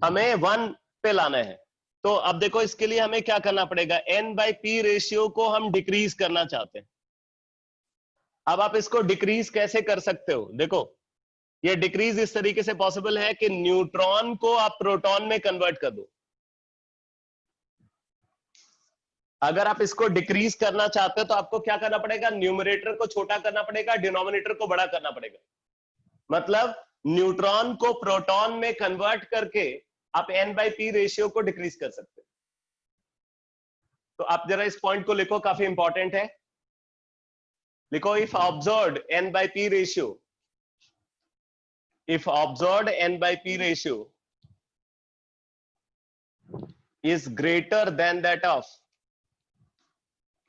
हमें 1 पे लाना है. तो अब देखो इसके लिए हमें क्या करना पड़ेगा, n by p रेशियो को हम डिक्रीज करना चाहते हैं. अब आप इसको डिक्रीज कैसे कर सकते हो, देखो ये डिक्रीज इस तरीके से पॉसिबल है कि न्यूट्रॉन को आप प्रोटॉन में कन्वर्ट कर दो. अगर आप इसको डिक्रीज करना चाहते हो तो आपको क्या करना पड़ेगा, न्यूमरेटर को छोटा करना पड़ेगा, डिनोमिनेटर को बड़ा करना पड़ेगा. मतलब न्यूट्रॉन को प्रोटॉन में कन्वर्ट करके आप n by p रेशियो को डिक्रीज कर सकते हो. तो आप जरा इस पॉइंट को लिखो, काफी इंपॉर्टेंट है. लिखो, if observed n by p ratio, if observed n by p ratio is greater than that of,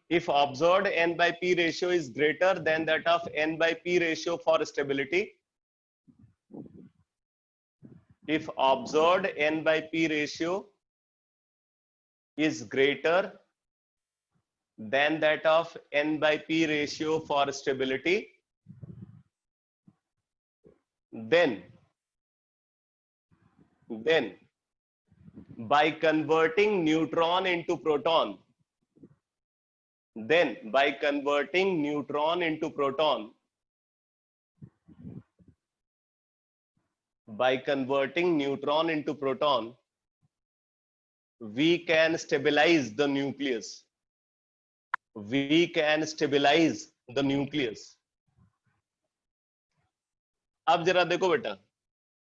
if observed n by p ratio is greater than that of n by p ratio for stability, if observed n by p ratio is greater than that of n by p ratio for stability, then by converting neutron into proton, then by converting neutron into proton, by converting neutron into proton, we can stabilize the nucleus. We can stabilize the nucleus. अब जरा देखो बेटा,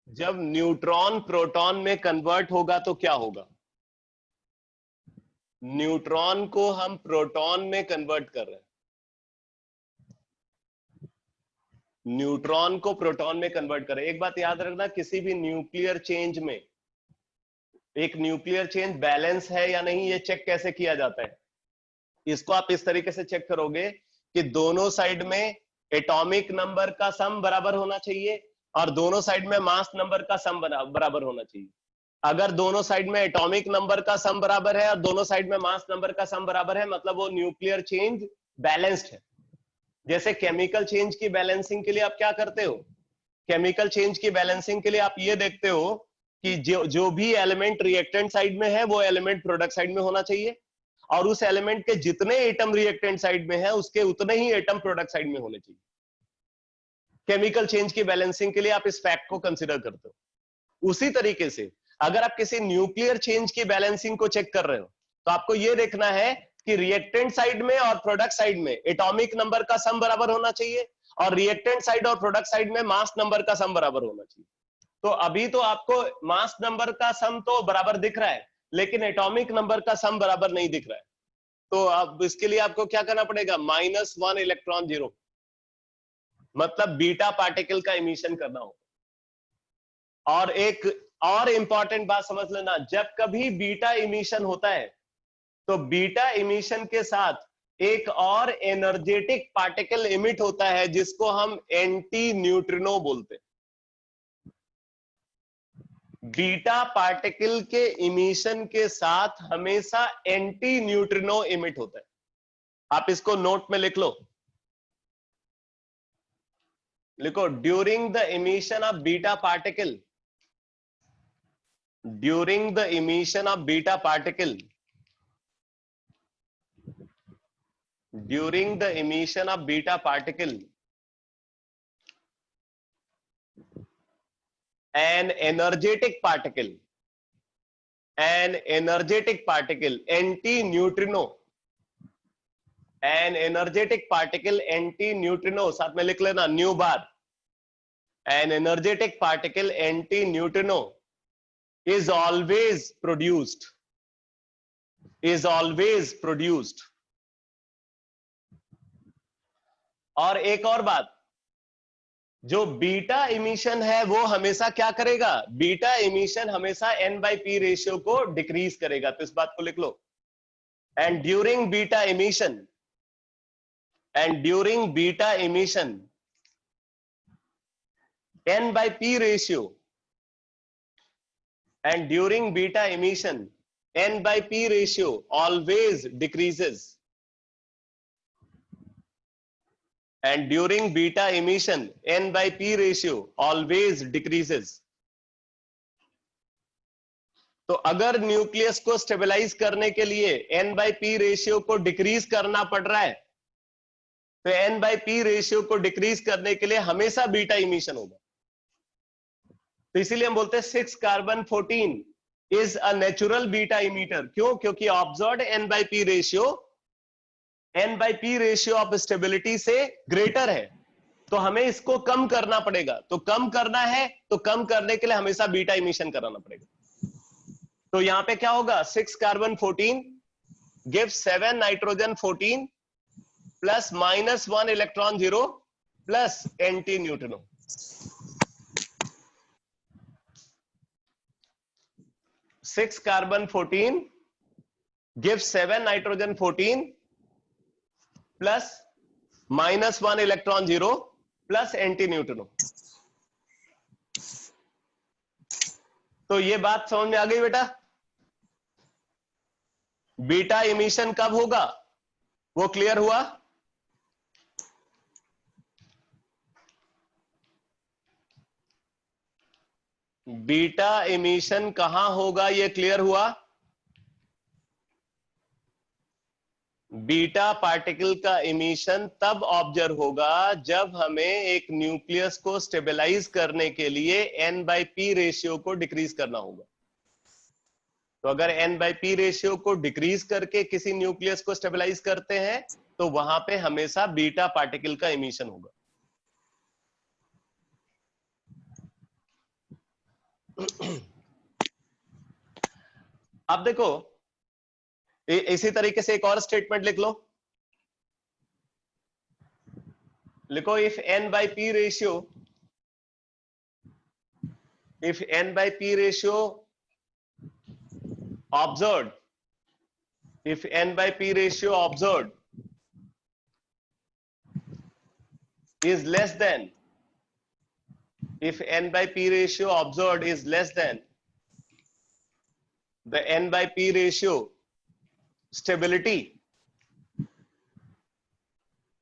जब neutron proton में convert होगा तो क्या होगा, न्यूट्रॉन को हम प्रोटॉन में कन्वर्ट कर रहे हैं, न्यूट्रॉन को प्रोटॉन में कन्वर्ट कर रहे हैं. एक बात याद रखना, किसी भी न्यूक्लियर चेंज में एक न्यूक्लियर चेंज बैलेंस है या नहीं, ये चेक कैसे किया जाता है. इसको आप इस तरीके से चेक करोगे कि दोनों साइड में एटॉमिक नंबर का सम बराबर होना चाहिए और दोनों साइड में मास नंबर का सम बराबर होना चाहिए. अगर दोनों साइड में एटॉमिक नंबर का सम बराबर है और दोनों साइड में मास नंबर का सम बराबर है, मतलब वो न्यूक्लियर चेंज बैलेंस्ड है. जैसे केमिकल चेंज की बैलेंसिंग के लिए आप क्या करते हो, केमिकल चेंज की बैलेंसिंग के लिए आप ये देखते हो कि जो भी एलिमेंट रिएक्टेंट साइड में है वो एलिमेंट प्रोडक्ट साइड में होना चाहिए, और उस एलिमेंट के जितने एटम रिएक्टेंट साइड में है उसके उतने ही एटम प्रोडक्ट साइड में होने चाहिए। केमिकल चेंज की बैलेंसिंग के लिए आप इस फैक्ट को कंसीडर करते हो। उसी तरीके से अगर आप किसी न्यूक्लियर चेंज की बैलेंसिंग को चेक कर रहे हो तो आपको यह देखना है कि रिएक्टेंट साइड में और प्रोडक्ट साइड में एटॉमिक नंबर का सम बराबर होना चाहिए, और रिएक्टेंट साइड और प्रोडक्ट साइड में मास नंबर का सम बराबर होना चाहिए। तो अभी तो आपको मास नंबर का सम तो बराबर दिख रहा है, लेकिन एटॉमिक नंबर का सम बराबर नहीं दिख रहा है। तो अब इसके लिए आपको क्या करना पड़ेगा, -1 इलेक्ट्रॉन जीरो, मतलब बीटा पार्टिकल का इमिशन करना हो। और एक और इंपॉर्टेंट बात समझ लेना, जब कभी बीटा इमिशन होता है तो बीटा इमिशन के साथ एक और एनर्जेटिक पार्टिकल इमिट होता है जिसको हम एंटी न्यूट्रिनो बोलते हैं। बीटा पार्टिकल के इमिशन के साथ हमेशा एंटी न्यूट्रिनो इमिट होता है। आप इसको नोट में लिख लो, लिखो during the emission of beta particle, during the emission of beta particle, during the emission of beta particle, an energetic particle anti-neutrino, an energetic particle anti-neutrino, साथ में लिख लेना new bar, an energetic particle anti-neutrino is always produced, और एक और बात, जो beta emission है वो हमेशा क्या करेगा, बीटा इमिशन हमेशा n/p रेशियो को डिक्रीज करेगा। तो इस बात को लिख लो, and during beta emission, n/p ratio, and during beta emission n/p ratio always decreases, and during beta emission n/p ratio always decreases। तो अगर न्यूक्लियस को स्टेबलाइज करने के लिए n/p रेशियो को डिक्रीज करना पड़ रहा है तो n/p रेशियो को डिक्रीज करने के लिए हमेशा बीटा इमिशन होगा। तो इसीलिए हम बोलते हैं 6 carbon 14 is a natural beta emitter. क्यों? क्योंकि observed n/p ratio of stability से ग्रेटर है, तो हमें इसको कम करना पड़ेगा। तो कम करना है तो कम करने के लिए हमेशा बीटा इमिशन कराना पड़ेगा। तो यहां पे क्या होगा, 6 carbon 14 give 7 nitrogen 14 plus -1 electron 0 plus anti neutrino. Six carbon 14 gives 7 nitrogen 14 plus -1 electron 0 plus anti neutrino। तो ये बात समझ में आ गई बेटा? बीटा इमिशन कब होगा वो क्लियर हुआ? बीटा इमिशन कहां होगा ये क्लियर हुआ? बीटा पार्टिकल का इमिशन तब ऑब्जर्व होगा जब हमें एक न्यूक्लियस को स्टेबलाइज करने के लिए n/p रेशियो को डिक्रीज करना होगा। तो अगर n/p रेशियो को डिक्रीज करके किसी न्यूक्लियस को स्टेबलाइज करते हैं तो वहां पे हमेशा बीटा पार्टिकल का इमिशन होगा। अब देखो इसी तरीके से एक और स्टेटमेंट लिख लो, लिखो if n/p ratio observed, if n/p ratio observed is less than, if n/p ratio observed is less than the n/p ratio stability,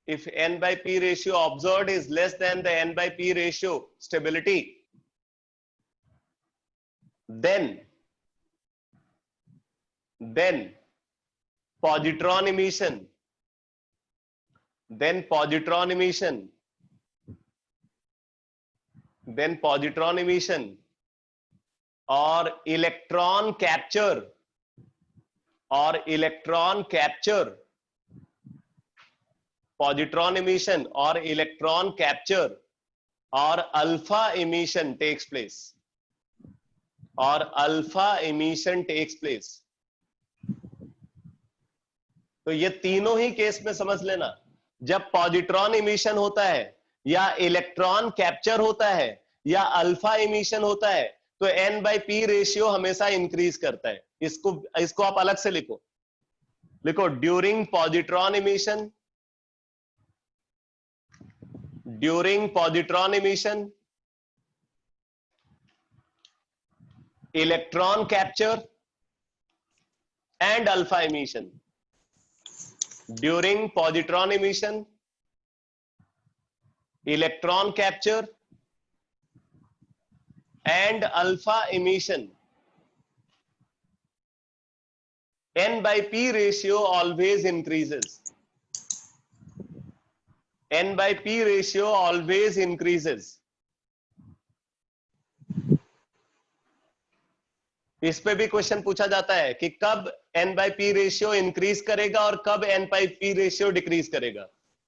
if n/p ratio observed is less than the n/p ratio stability, then positron emission, then positron emission, then positron emission, or electron capture, or electron capture, positron emission or electron capture or alpha emission takes place, or alpha emission takes place. तो ये तीनों ही case में समझ लेना, जब positron emission होता है या इलेक्ट्रॉन कैप्चर होता है या अल्फा इमिशन होता है तो N/P रेशियो हमेशा इंक्रीज करता है. इसको आप अलग से लिखो during positron emission, during positron emission, electron capture and alpha emission. During positron emission, electron capture and alpha emission, N/P ratio always increases. N/P ratio always increases. इस पे भी क्वेश्चन पूछा जाता है कि कब N/P रेशियो इंक्रीज करेगा और कब N/P रेशियो डिक्रीज करेगा.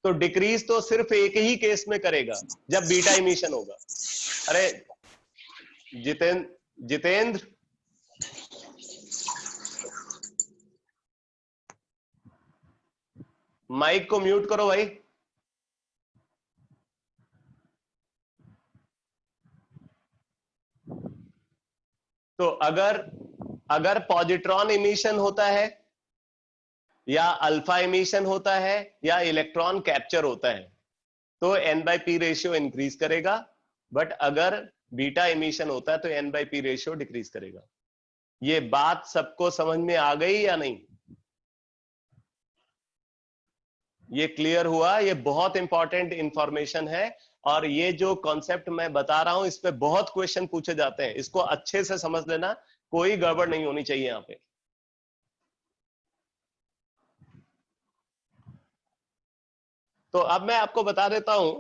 तो डिक्रीज तो सिर्फ एक ही केस में करेगा, जब बीटा इमिशन होगा. अरे जितेंद्र माइक को म्यूट करो भाई. तो अगर पॉजिट्रॉन इमिशन होता है या अल्फा इमिशन होता है या इलेक्ट्रॉन कैप्चर होता है तो N/P रेशियो इंक्रीज करेगा, बट अगर बीटा इमिशन होता है तो N/P रेशियो डिक्रीज करेगा. ये बात सबको समझ में आ गई या नहीं? ये क्लियर हुआ? ये बहुत इंपॉर्टेंट इंफॉर्मेशन है और ये जो कॉन्सेप्ट मैं बता रहा हूं इस पे बहुत क्वेश्चन पूछे जाते हैं. इसको अच्छे से समझ लेना, कोई गड़बड़ नहीं होनी चाहिए यहां पे. तो अब मैं आपको बता देता हूं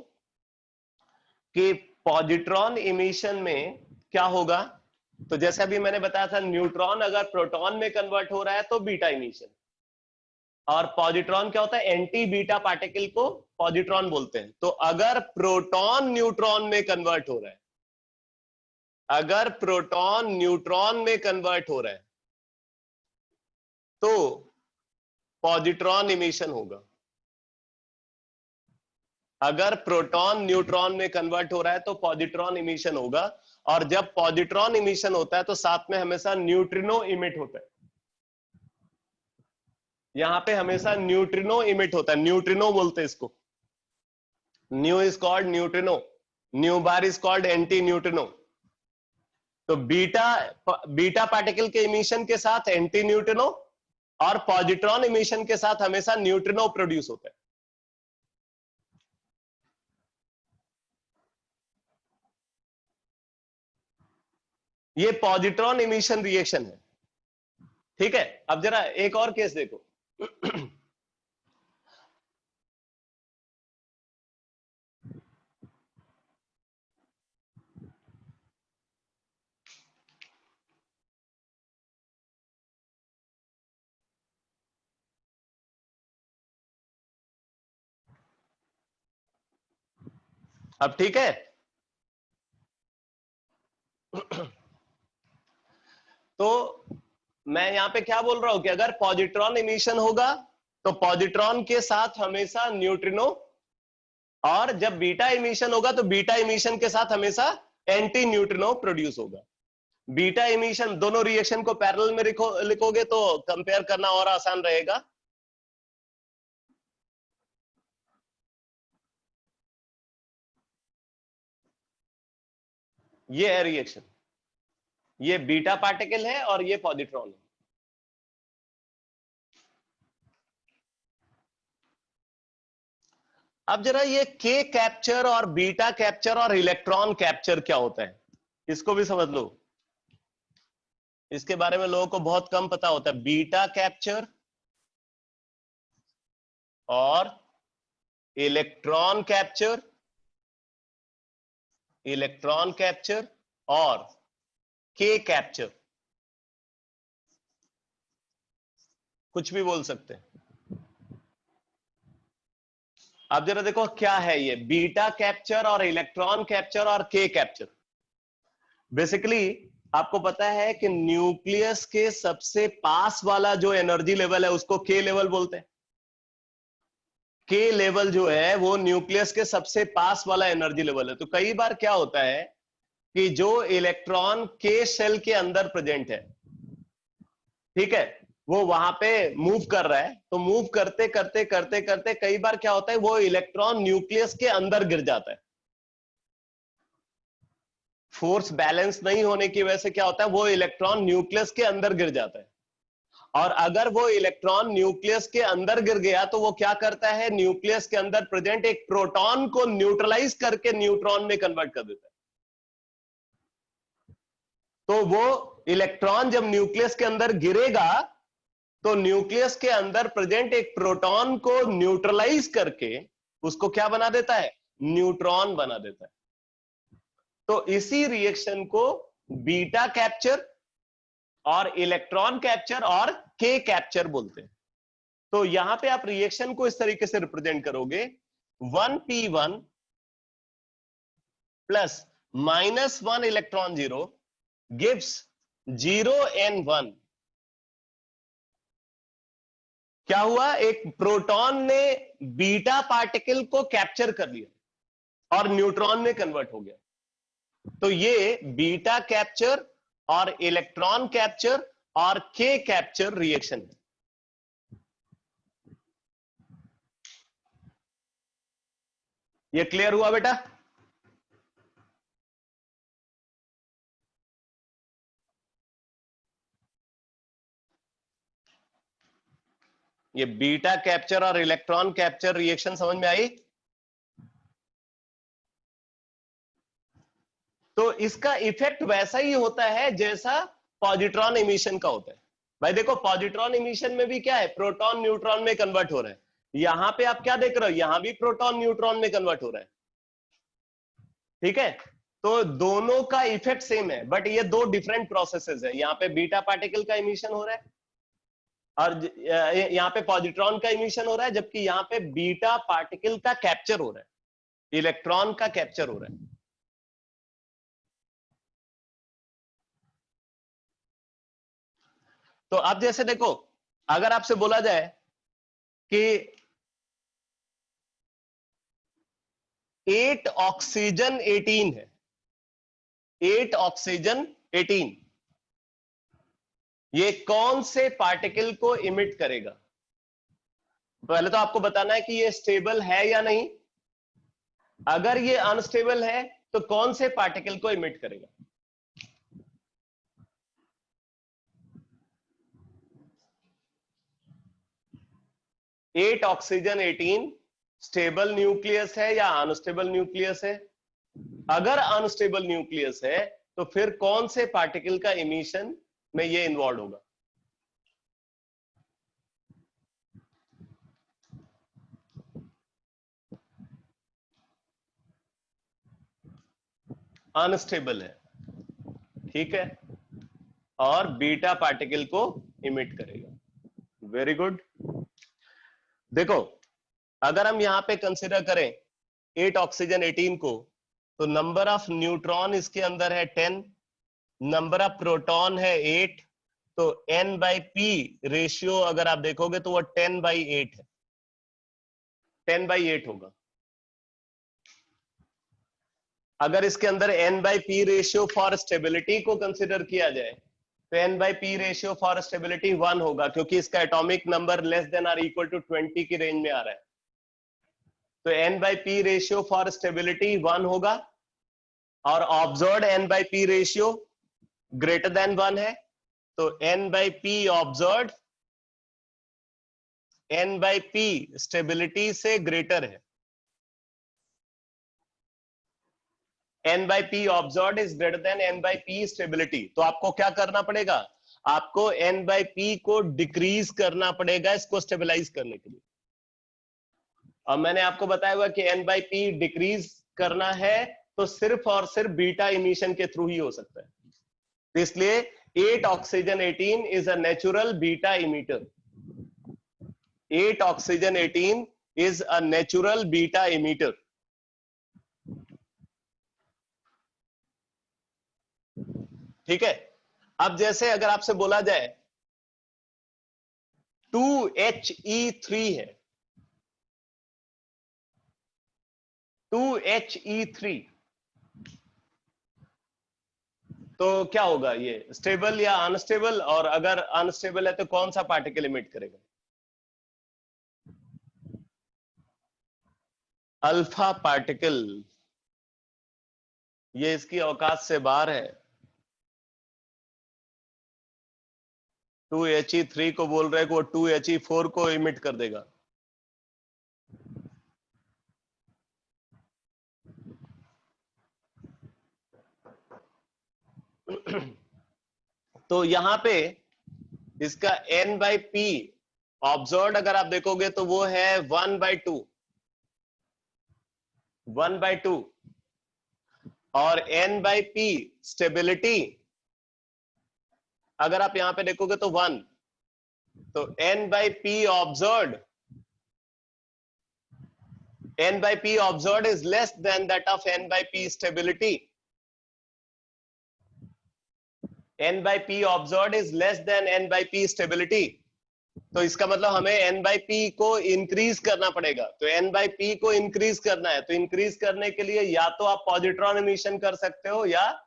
कि पॉजिट्रॉन इमिशन में क्या होगा. तो जैसे अभी मैंने बताया था, न्यूट्रॉन अगर प्रोटॉन में कन्वर्ट हो रहा है तो बीटा इमिशन, और पॉजिट्रॉन क्या होता है, एंटी बीटा पार्टिकल को पॉजिट्रॉन बोलते हैं. तो अगर प्रोटॉन न्यूट्रॉन में कन्वर्ट हो रहा है, अगर प्रोटॉन न्यूट्रॉन में कन्वर्ट हो रहा है तो पॉजिट्रॉन इमिशन होगा. अगर प्रोटॉन न्यूट्रॉन में कन्वर्ट हो रहा है तो पॉजिट्रॉन इमिशन होगा, और जब पॉजिट्रॉन इमिशन होता है तो साथ में हमेशा न्यूट्रिनो इमिट होता है. यहां पे हमेशा न्यूट्रिनो इमिट होता है, न्यूट्रिनो बोलते हैं इसको. New is called neutrino, new bar is called anti neutrino. तो बीटा पार्टिकल के इमिशन के साथ एंटी न्यूट्रिनो और पॉजिट्रॉन इमिशन के साथ हमेशा न्यूट्रिनो प्रोड्यूस होता है. ये पॉजिट्रॉन इमिशन रिएक्शन है. ठीक है, अब जरा एक और केस देखो. अब ठीक है. तो मैं यहां पे क्या बोल रहा हूं कि अगर पॉजिट्रॉन इमिशन होगा तो पॉजिट्रॉन के साथ हमेशा न्यूट्रिनो, और जब बीटा इमिशन होगा तो बीटा इमिशन के साथ हमेशा एंटी न्यूट्रिनो प्रोड्यूस होगा. बीटा इमिशन, दोनों रिएक्शन को पैरेलल में लिखोगे तो कंपेयर करना और आसान रहेगा. ये है रिएक्शन, ये बीटा पार्टिकल है और ये पॉजिट्रॉन है. अब जरा ये के कैप्चर और बीटा कैप्चर और इलेक्ट्रॉन कैप्चर क्या होता है, इसको भी समझ लो. इसके बारे में लोगों को बहुत कम पता होता है, बीटा कैप्चर और इलेक्ट्रॉन कैप्चर, इलेक्ट्रॉन कैप्चर और के कैप्चर, कुछ भी बोल सकते हैं। अब जरा देखो क्या है ये बीटा कैप्चर और इलेक्ट्रॉन कैप्चर और के कैप्चर। बेसिकली आपको पता है कि न्यूक्लियस के सबसे पास वाला जो एनर्जी लेवल है उसको के लेवल बोलते हैं। के लेवल जो है वो न्यूक्लियस के सबसे पास वाला एनर्जी लेवल है। तो कई बार क्या होता है कि जो इलेक्ट्रॉन के शेल के अंदर प्रेजेंट है, ठीक है, वो वहां पे मूव कर रहा है, तो मूव करते करते करते करते कई बार क्या होता है वो इलेक्ट्रॉन न्यूक्लियस के अंदर गिर जाता है। फोर्स बैलेंस नहीं होने की वजह से क्या होता है वो इलेक्ट्रॉन न्यूक्लियस के अंदर गिर जाता है। और अगर वो इलेक्ट्रॉन न्यूक्लियस के अंदर गिर गया तो वो क्या करता है, न्यूक्लियस के अंदर प्रेजेंट एक प्रोटॉन को न्यूट्रलाइज करके न्यूट्रॉन में कन्वर्ट कर देता है। तो वो इलेक्ट्रॉन जब न्यूक्लियस के अंदर गिरेगा तो न्यूक्लियस के अंदर प्रेजेंट एक प्रोटॉन को न्यूट्रलाइज करके उसको क्या बना देता है, न्यूट्रॉन बना देता है। तो इसी रिएक्शन को बीटा कैप्चर और इलेक्ट्रॉन कैप्चर और के कैप्चर बोलते हैं। तो यहां पे आप रिएक्शन को इस तरीके से रिप्रेजेंट करोगे, 1p1 plus -1 electron 0 gives 0n1। क्या हुआ, एक प्रोटॉन ने बीटा पार्टिकल को कैप्चर कर लिया और न्यूट्रॉन में कन्वर्ट हो गया। तो ये बीटा कैप्चर और इलेक्ट्रॉन कैप्चर और के कैप्चर रिएक्शन है। ये क्लियर हुआ बेटा? ये बीटा कैप्चर और इलेक्ट्रॉन कैप्चर रिएक्शन समझ में आई? तो इसका इफेक्ट वैसा ही होता है जैसा पॉजिट्रॉन इमिशन का होता है। भाई देखो पॉजिट्रॉन इमिशन में भी क्या है, प्रोटॉन न्यूट्रॉन में कन्वर्ट हो रहा है। यहां पे आप क्या देख रहे हो, यहां भी प्रोटॉन न्यूट्रॉन में कन्वर्ट हो रहा है, ठीक है। तो दोनों का इफेक्ट सेम है, बट ये दो डिफरेंट प्रोसेसेस है। यहाँ पे बीटा पार्टिकल का इमिशन हो रहा है और यहाँ पे पॉजिट्रॉन का इमिशन हो रहा है, जबकि यहाँ पे बीटा पार्टिकल का कैप्चर हो रहा है, इलेक्ट्रॉन का कैप्चर हो रहा है। तो अब जैसे देखो, अगर आपसे बोला जाए कि 8 ऑक्सीजन 18 है, 8 ऑक्सीजन 18, ये कौन से पार्टिकल को इमिट करेगा? पहले तो आपको बताना है कि ये स्टेबल है या नहीं। अगर ये अनस्टेबल है तो कौन से पार्टिकल को इमिट करेगा? एट ऑक्सीजन 18 स्टेबल न्यूक्लियस है या अनस्टेबल न्यूक्लियस है? अगर अनस्टेबल न्यूक्लियस है तो फिर कौन से पार्टिकल का इमिशन में ये इन्वॉल्व होगा? अनस्टेबल है, ठीक है, और बीटा पार्टिकल को इमिट करेगा। Very good. देखो अगर हम यहां पे कंसिडर करें 8 ऑक्सीजन 18 को, तो नंबर ऑफ न्यूट्रॉन इसके अंदर है 10, नंबर ऑफ प्रोटॉन है 8, तो n/p रेशियो अगर आप देखोगे तो वो 10/8 है, 10/8 होगा। अगर इसके अंदर n/p रेशियो फॉर स्टेबिलिटी को कंसिडर किया जाए तो n/p रेशियो फॉर स्टेबिलिटी 1 होगा, क्योंकि इसका एटॉमिक नंबर लेस देन और इक्वल टू 20 की रेंज में आ रहा है। तो n/p रेशियो फॉर स्टेबिलिटी 1 होगा और observed n/p ratio greater than 1 है, तो n/p ऑब्जर्व्ड n/p स्टेबिलिटी से ग्रेटर है। n/p observed is greater than n/p stability. तो आपको क्या करना पड़ेगा, आपको n/p को डिक्रीज करना पड़ेगा इसको स्टेबलाइज करने के लिए। और मैंने आपको बताया हुआ कि n/p डिक्रीज करना है तो सिर्फ और सिर्फ बीटा इमिशन के थ्रू ही हो सकता है। तो इसलिए 8 oxygen 18 is a natural beta emitter. 8 oxygen 18 is a natural beta emitter. ठीक है। अब जैसे अगर आपसे बोला जाए 2He3 है, 2He3 तो क्या होगा, ये स्टेबल या अनस्टेबल? और अगर अनस्टेबल है तो कौन सा पार्टिकल इमिट करेगा? Alpha particle. ये इसकी औकात से बाहर है। 2He3 को बोल रहे हैं कि वो 2He4 को इमिट कर देगा। तो यहां पे इसका n/p ऑब्जर्व अगर आप देखोगे तो वो है 1/2, 1/2। और n/p स्टेबिलिटी अगर आप यहां पे देखोगे तो 1, तो n/p observe, n/p observed is less than that of n/p stability. n/p observed is less than n/p stability. तो इसका मतलब हमें n/p को इंक्रीज करना पड़ेगा। तो n/p को इंक्रीज करना है, तो इंक्रीज करने के लिए या तो आप पॉजिट्रॉन इमिशन कर सकते हो, या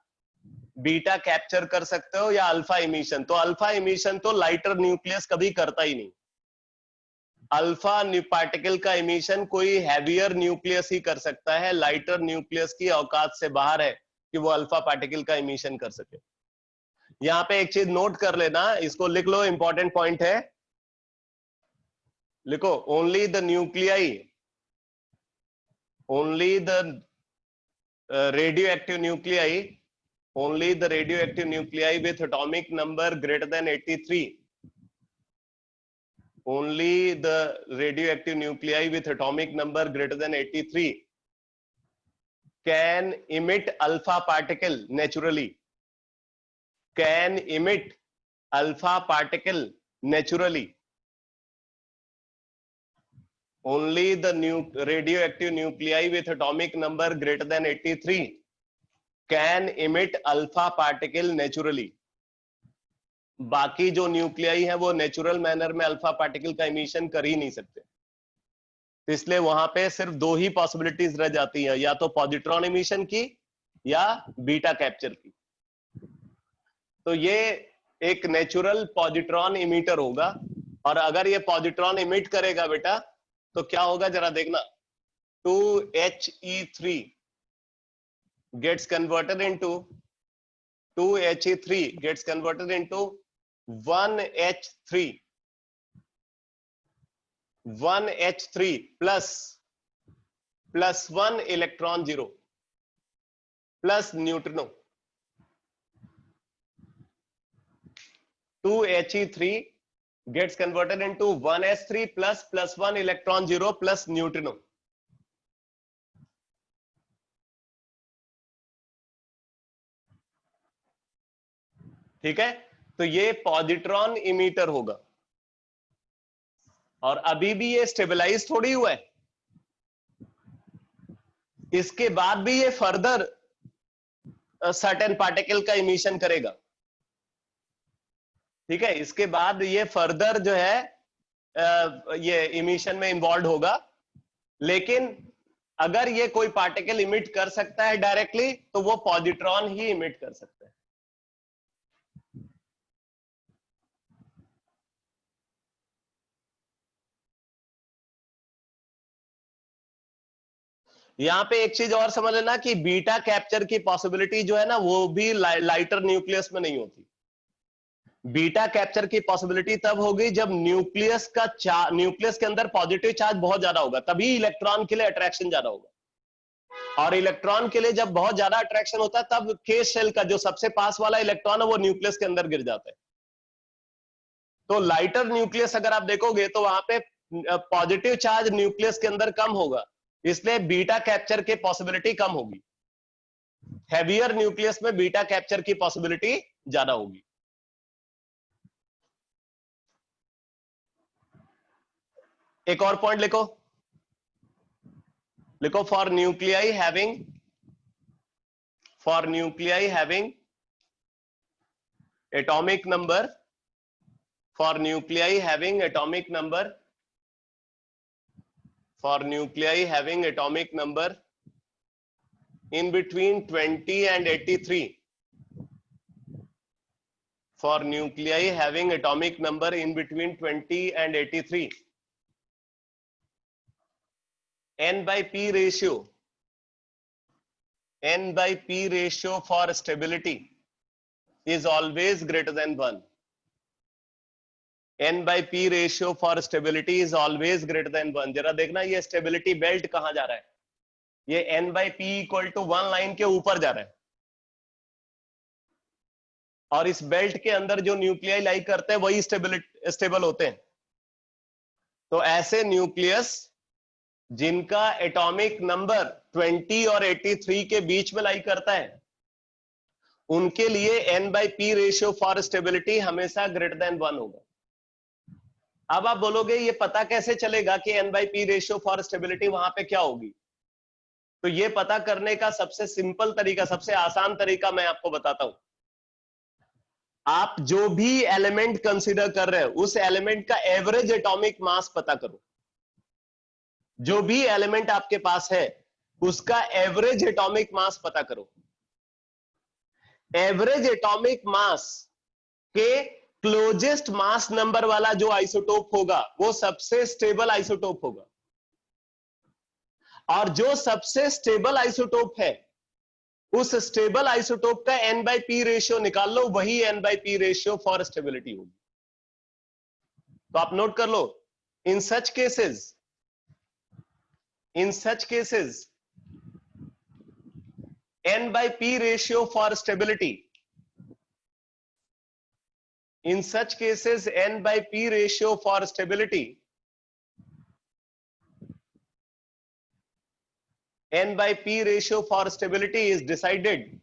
बीटा कैप्चर कर सकते हो, या अल्फा इमिशन। तो अल्फा इमिशन तो लाइटर न्यूक्लियस कभी करता ही नहीं। अल्फा पार्टिकल का इमिशन कोई हैवियर न्यूक्लियस ही कर सकता है। लाइटर न्यूक्लियस की औकात से बाहर है कि वो अल्फा पार्टिकल का इमिशन कर सके। यहां पे एक चीज नोट कर लेना, इसको लिख लो, इंपॉर्टेंट पॉइंट है, लिखो, only the nuclei, only the radioactive nuclei, only the radioactive nuclei with atomic number greater than 83, only the radioactive nuclei with atomic number greater than 83 can emit alpha particle naturally, can emit alpha particle naturally. Only the radioactive nuclei with atomic number greater than 83 can emit alpha particle naturally. बाकी जो nuclei है वो natural manner में alpha particle का emission कर ही नहीं सकते। तो इसलिए वहां पे सिर्फ दो ही पॉसिबिलिटीज रह जाती हैं, या तो पॉजिट्रॉन इमिशन की या बीटा कैप्चर की। तो ये एक नेचुरल पॉजिट्रॉन इमिटर होगा। और अगर ये पॉजिट्रॉन इमिट करेगा बेटा तो क्या होगा जरा देखना, 2He3 gets converted into 2He3 gets converted into 1H3 plus 1 electron 0 plus neutrino। 2He3 gets converted into 1S3 plus 1 electron 0 plus neutrino। ठीक है, तो ये पॉजिट्रॉन इमीटर होगा। और अभी भी ये स्टेबलाइज थोड़ी हुआ है, इसके बाद भी ये फर्दर सर्टेन पार्टिकल का इमिशन करेगा। ठीक है, इसके बाद ये फर्दर जो है ये इमिशन में इन्वॉल्व होगा। लेकिन अगर ये कोई पार्टिकल इमिट कर सकता है डायरेक्टली तो वो पॉजिट्रॉन ही इमिट कर सकता है। यहां पे एक चीज और समझ लेना कि बीटा कैप्चर की पॉसिबिलिटी जो है ना वो भी लाइटर न्यूक्लियस में नहीं होती। बीटा कैप्चर की पॉसिबिलिटी तब होगी जब न्यूक्लियस के अंदर पॉजिटिव चार्ज बहुत ज्यादा होगा, तभी इलेक्ट्रॉन के लिए अट्रैक्शन ज्यादा होगा। और इलेक्ट्रॉन के लिए जब बहुत ज्यादा अट्रैक्शन होता है तब केस शेल का जो सबसे पास वाला इलेक्ट्रॉन है वो न्यूक्लियस के अंदर गिर जाता है। तो लाइटर न्यूक्लियस अगर आप देखोगे तो वहां पे पॉजिटिव चार्ज न्यूक्लियस के अंदर कम होगा, इसलिए बीटा कैप्चर की पॉसिबिलिटी कम होगी। हैवियर न्यूक्लियस में बीटा कैप्चर की पॉसिबिलिटी ज्यादा होगी। एक और पॉइंट लिखो, for nuclei having atomic number, for nuclei having atomic number in between 20 and 83, for nuclei having atomic number in between 20 and 83, n by p ratio for stability is always greater than 1. n by p ratio for stability is always greater than 1. जरा देखना ये stability belt कहां जा रहा है, ये n by p equal to 1 line के ऊपर जा रहा है, और इस बेल्ट के अंदर जो न्यूक्लियाई लाई करते हैं वही स्टेबल होते हैं। तो ऐसे न्यूक्लियस जिनका एटॉमिक नंबर 20 और 83 के बीच में लाई करता है, उनके लिए n by p ratio for stability हमेशा ग्रेटर देन 1 होगा। अब आप बोलोगे ये पता कैसे चलेगा कि n by p ratio for stability वहां पे क्या होगी? तो ये पता करने का सबसे सिंपल तरीका, सबसे आसान तरीका मैं आपको बताता हूं। आप जो भी एलिमेंट कंसीडर कर रहे हो उस एलिमेंट का एवरेज एटॉमिक मास पता करो। जो भी एलिमेंट आपके पास है उसका एवरेज एटॉमिक मास पता करो। एवरेज एटॉमिक मास के क्लोजेस्ट मास नंबर वाला जो आइसोटोप होगा वो सबसे स्टेबल आइसोटोप होगा, और जो सबसे स्टेबल आइसोटोप है उस स्टेबल आइसोटोप का n by p रेशियो निकाल लो, वही n by p ratio for stability होगी। तो आप नोट कर लो, in such cases n by p ratio for stability, in such cases n by p ratio for stability is decided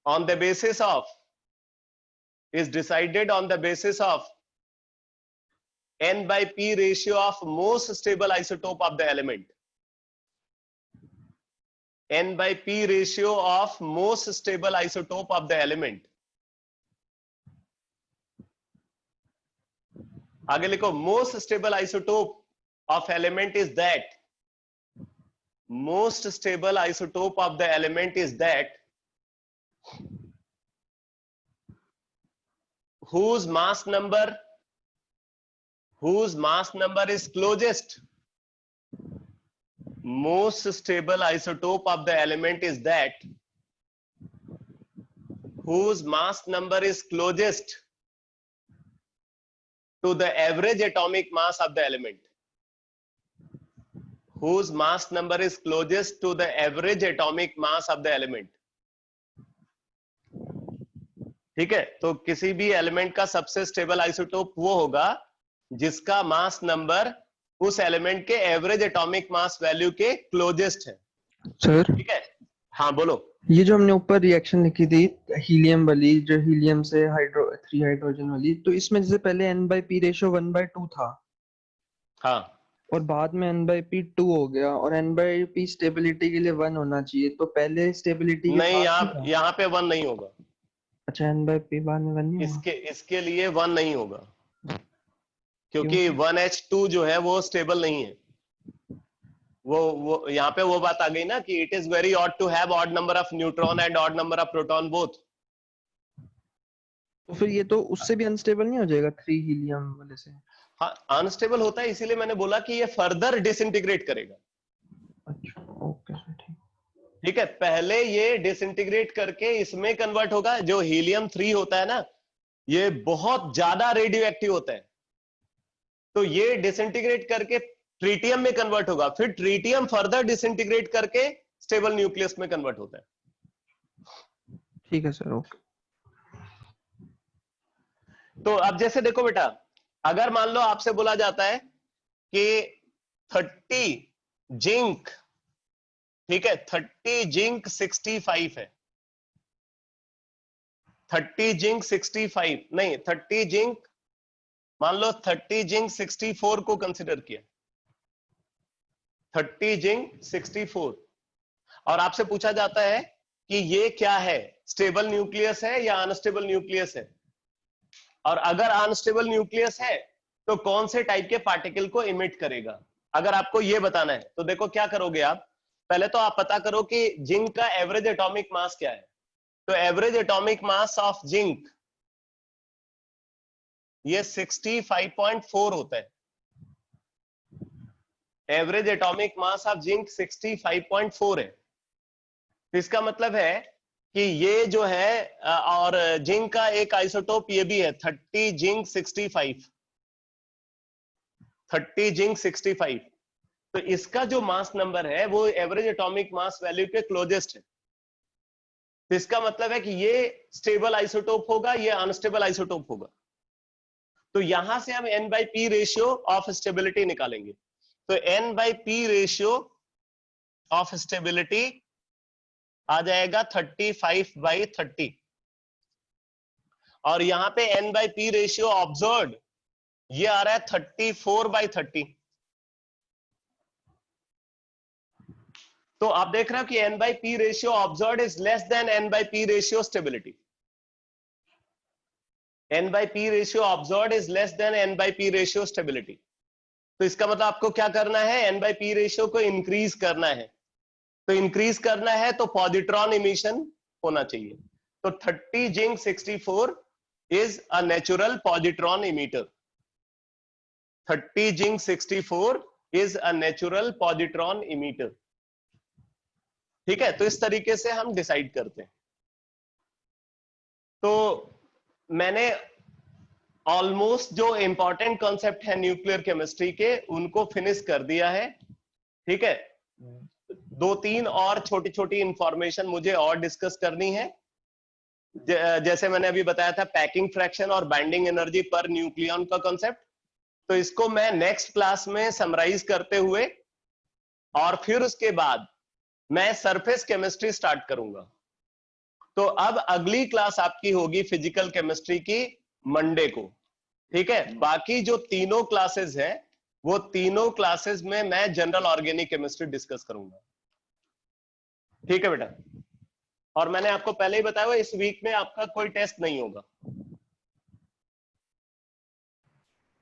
on the basis of n by p ratio of most stable isotope of the element. n by p ratio of most stable isotope of the element. आगे लिखो, most stable isotope of element is that, most stable isotope of the element is that whose mass number is closest. Most stable isotope of the element is that whose mass number is closest to the average atomic mass of the element. Whose mass number is closest to the average atomic mass of the element. ठीक है, तो किसी भी element का सबसे stable isotope वो होगा जिसका मास नंबर उस एलिमेंट के एवरेज एटॉमिक मास वैल्यू के क्लोजेस्ट है। सर, ठीक है, हाँ बोलो। ये जो हमने ऊपर रिएक्शन लिखी थी हीलियम वाली, जो हीलियम से 3 हाइड्रोजन वाली, तो इसमें जैसे पहले n by p रेशियो 1/2 था, हाँ, और बाद में n by p 2 हो गया, और n by p स्टेबिलिटी के लिए 1 होना चाहिए, तो पहले स्टेबिलिटी के नहीं, साथ यहाँ पे 1 नहीं होगा। अच्छा, n by p बाद में 1 नहीं होगा? इसके लिए 1 नहीं होगा, क्योंकि 1H2 जो है वो स्टेबल नहीं है। वो यहाँ पे वो बात आ गई ना कि it is very odd to have odd number of neutron and odd number of proton both. तो फिर ये तो उससे भी अनस्टेबल नहीं हो जाएगा 3 हीलियम वाले से? हाँ, अनस्टेबल होता है, इसीलिए मैंने बोला कि ये फर्दर डिसइंटीग्रेट करेगा। अच्छा, ओके, ठीक है, पहले ये डिसइंटीग्रेट करके इसमें कन्वर्ट होगा। जो हीलियम 3 होता है ना, ये बहुत ज्यादा रेडियो एक्टिव होता है, तो ये डिसइंटीग्रेट करके ट्रीटियम में कन्वर्ट होगा, फिर ट्रीटियम फर्दर डिसइंटीग्रेट करके स्टेबल न्यूक्लियस में कन्वर्ट होता है। ठीक है सर, ओके। तो अब जैसे देखो बेटा, अगर मान लो आपसे बोला जाता है कि 30 जिंक, ठीक है, 30 जिंक 65 है, 30 जिंक 65 नहीं, 30 जिंक, मान लो 30 जिंक 64 को कंसिडर किया, 30 जिंक 64, और आपसे पूछा जाता है कि ये क्या है, स्टेबल न्यूक्लियस है या अनस्टेबल न्यूक्लियस है, और अगर अनस्टेबल न्यूक्लियस है तो कौन से टाइप के पार्टिकल को इमिट करेगा। अगर आपको ये बताना है तो देखो क्या करोगे आप, पहले तो आप पता करो कि जिंक का एवरेज एटॉमिक मास क्या है। तो average atomic mass of zinc ये 65.4 होता है, average atomic mass of zinc 65.4 है। तो इसका मतलब है कि ये जो है और जिंक का एक आइसोटोप ये भी है 30 जिंक 65, 30 जिंक 65, तो इसका जो मास नंबर है वो एवरेज एटॉमिक मास वैल्यू के क्लोजेस्ट है। तो इसका मतलब है कि ये स्टेबल आइसोटोप होगा, ये अनस्टेबल आइसोटोप होगा। तो यहां से हम N/P रेशियो ऑफ स्टेबिलिटी निकालेंगे। तो N/P रेशियो ऑफ स्टेबिलिटी आ जाएगा 35/30, और यहां पे N/P रेशियो ऑब्जर्व्ड ये आ रहा है 34/30। तो आप देख रहे हो कि N/P ratio observed is less than N/P ratio stability, N/P ratio observed is less than N/P ratio stability. तो इसका मतलब आपको क्या करना है, N/P रेशियो को इंक्रीज करना है। तो इंक्रीज करना है तो पॉजिट्रॉन इमिशन होना चाहिए। तो 30 zinc 64 is a natural positron emitter, 30 zinc 64 is a natural positron emitter. ठीक है, तो इस तरीके से हम डिसाइड करते हैं। तो मैंने ऑलमोस्ट जो इंपॉर्टेंट कॉन्सेप्ट है न्यूक्लियर केमिस्ट्री के उनको फिनिश कर दिया है। ठीक है, 2-3 और छोटी छोटी इंफॉर्मेशन मुझे और डिस्कस करनी है। जैसे मैंने अभी बताया था पैकिंग फ्रैक्शन और बाइंडिंग एनर्जी पर न्यूक्लियन का कॉन्सेप्ट, तो इसको मैं नेक्स्ट क्लास में समराइज करते हुए और फिर उसके बाद मैं सरफेस केमिस्ट्री स्टार्ट करूंगा। तो अब अगली क्लास आपकी होगी फिजिकल केमिस्ट्री की मंडे को। ठीक है, बाकी जो तीनों क्लासेस हैं वो तीनों क्लासेस में मैं जनरल ऑर्गेनिक केमिस्ट्री डिस्कस करूंगा। ठीक है बेटा, और मैंने आपको पहले ही बताया हुआ इस वीक में आपका कोई टेस्ट नहीं होगा।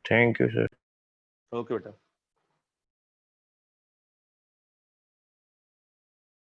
Thank you sir. ओके बेटा।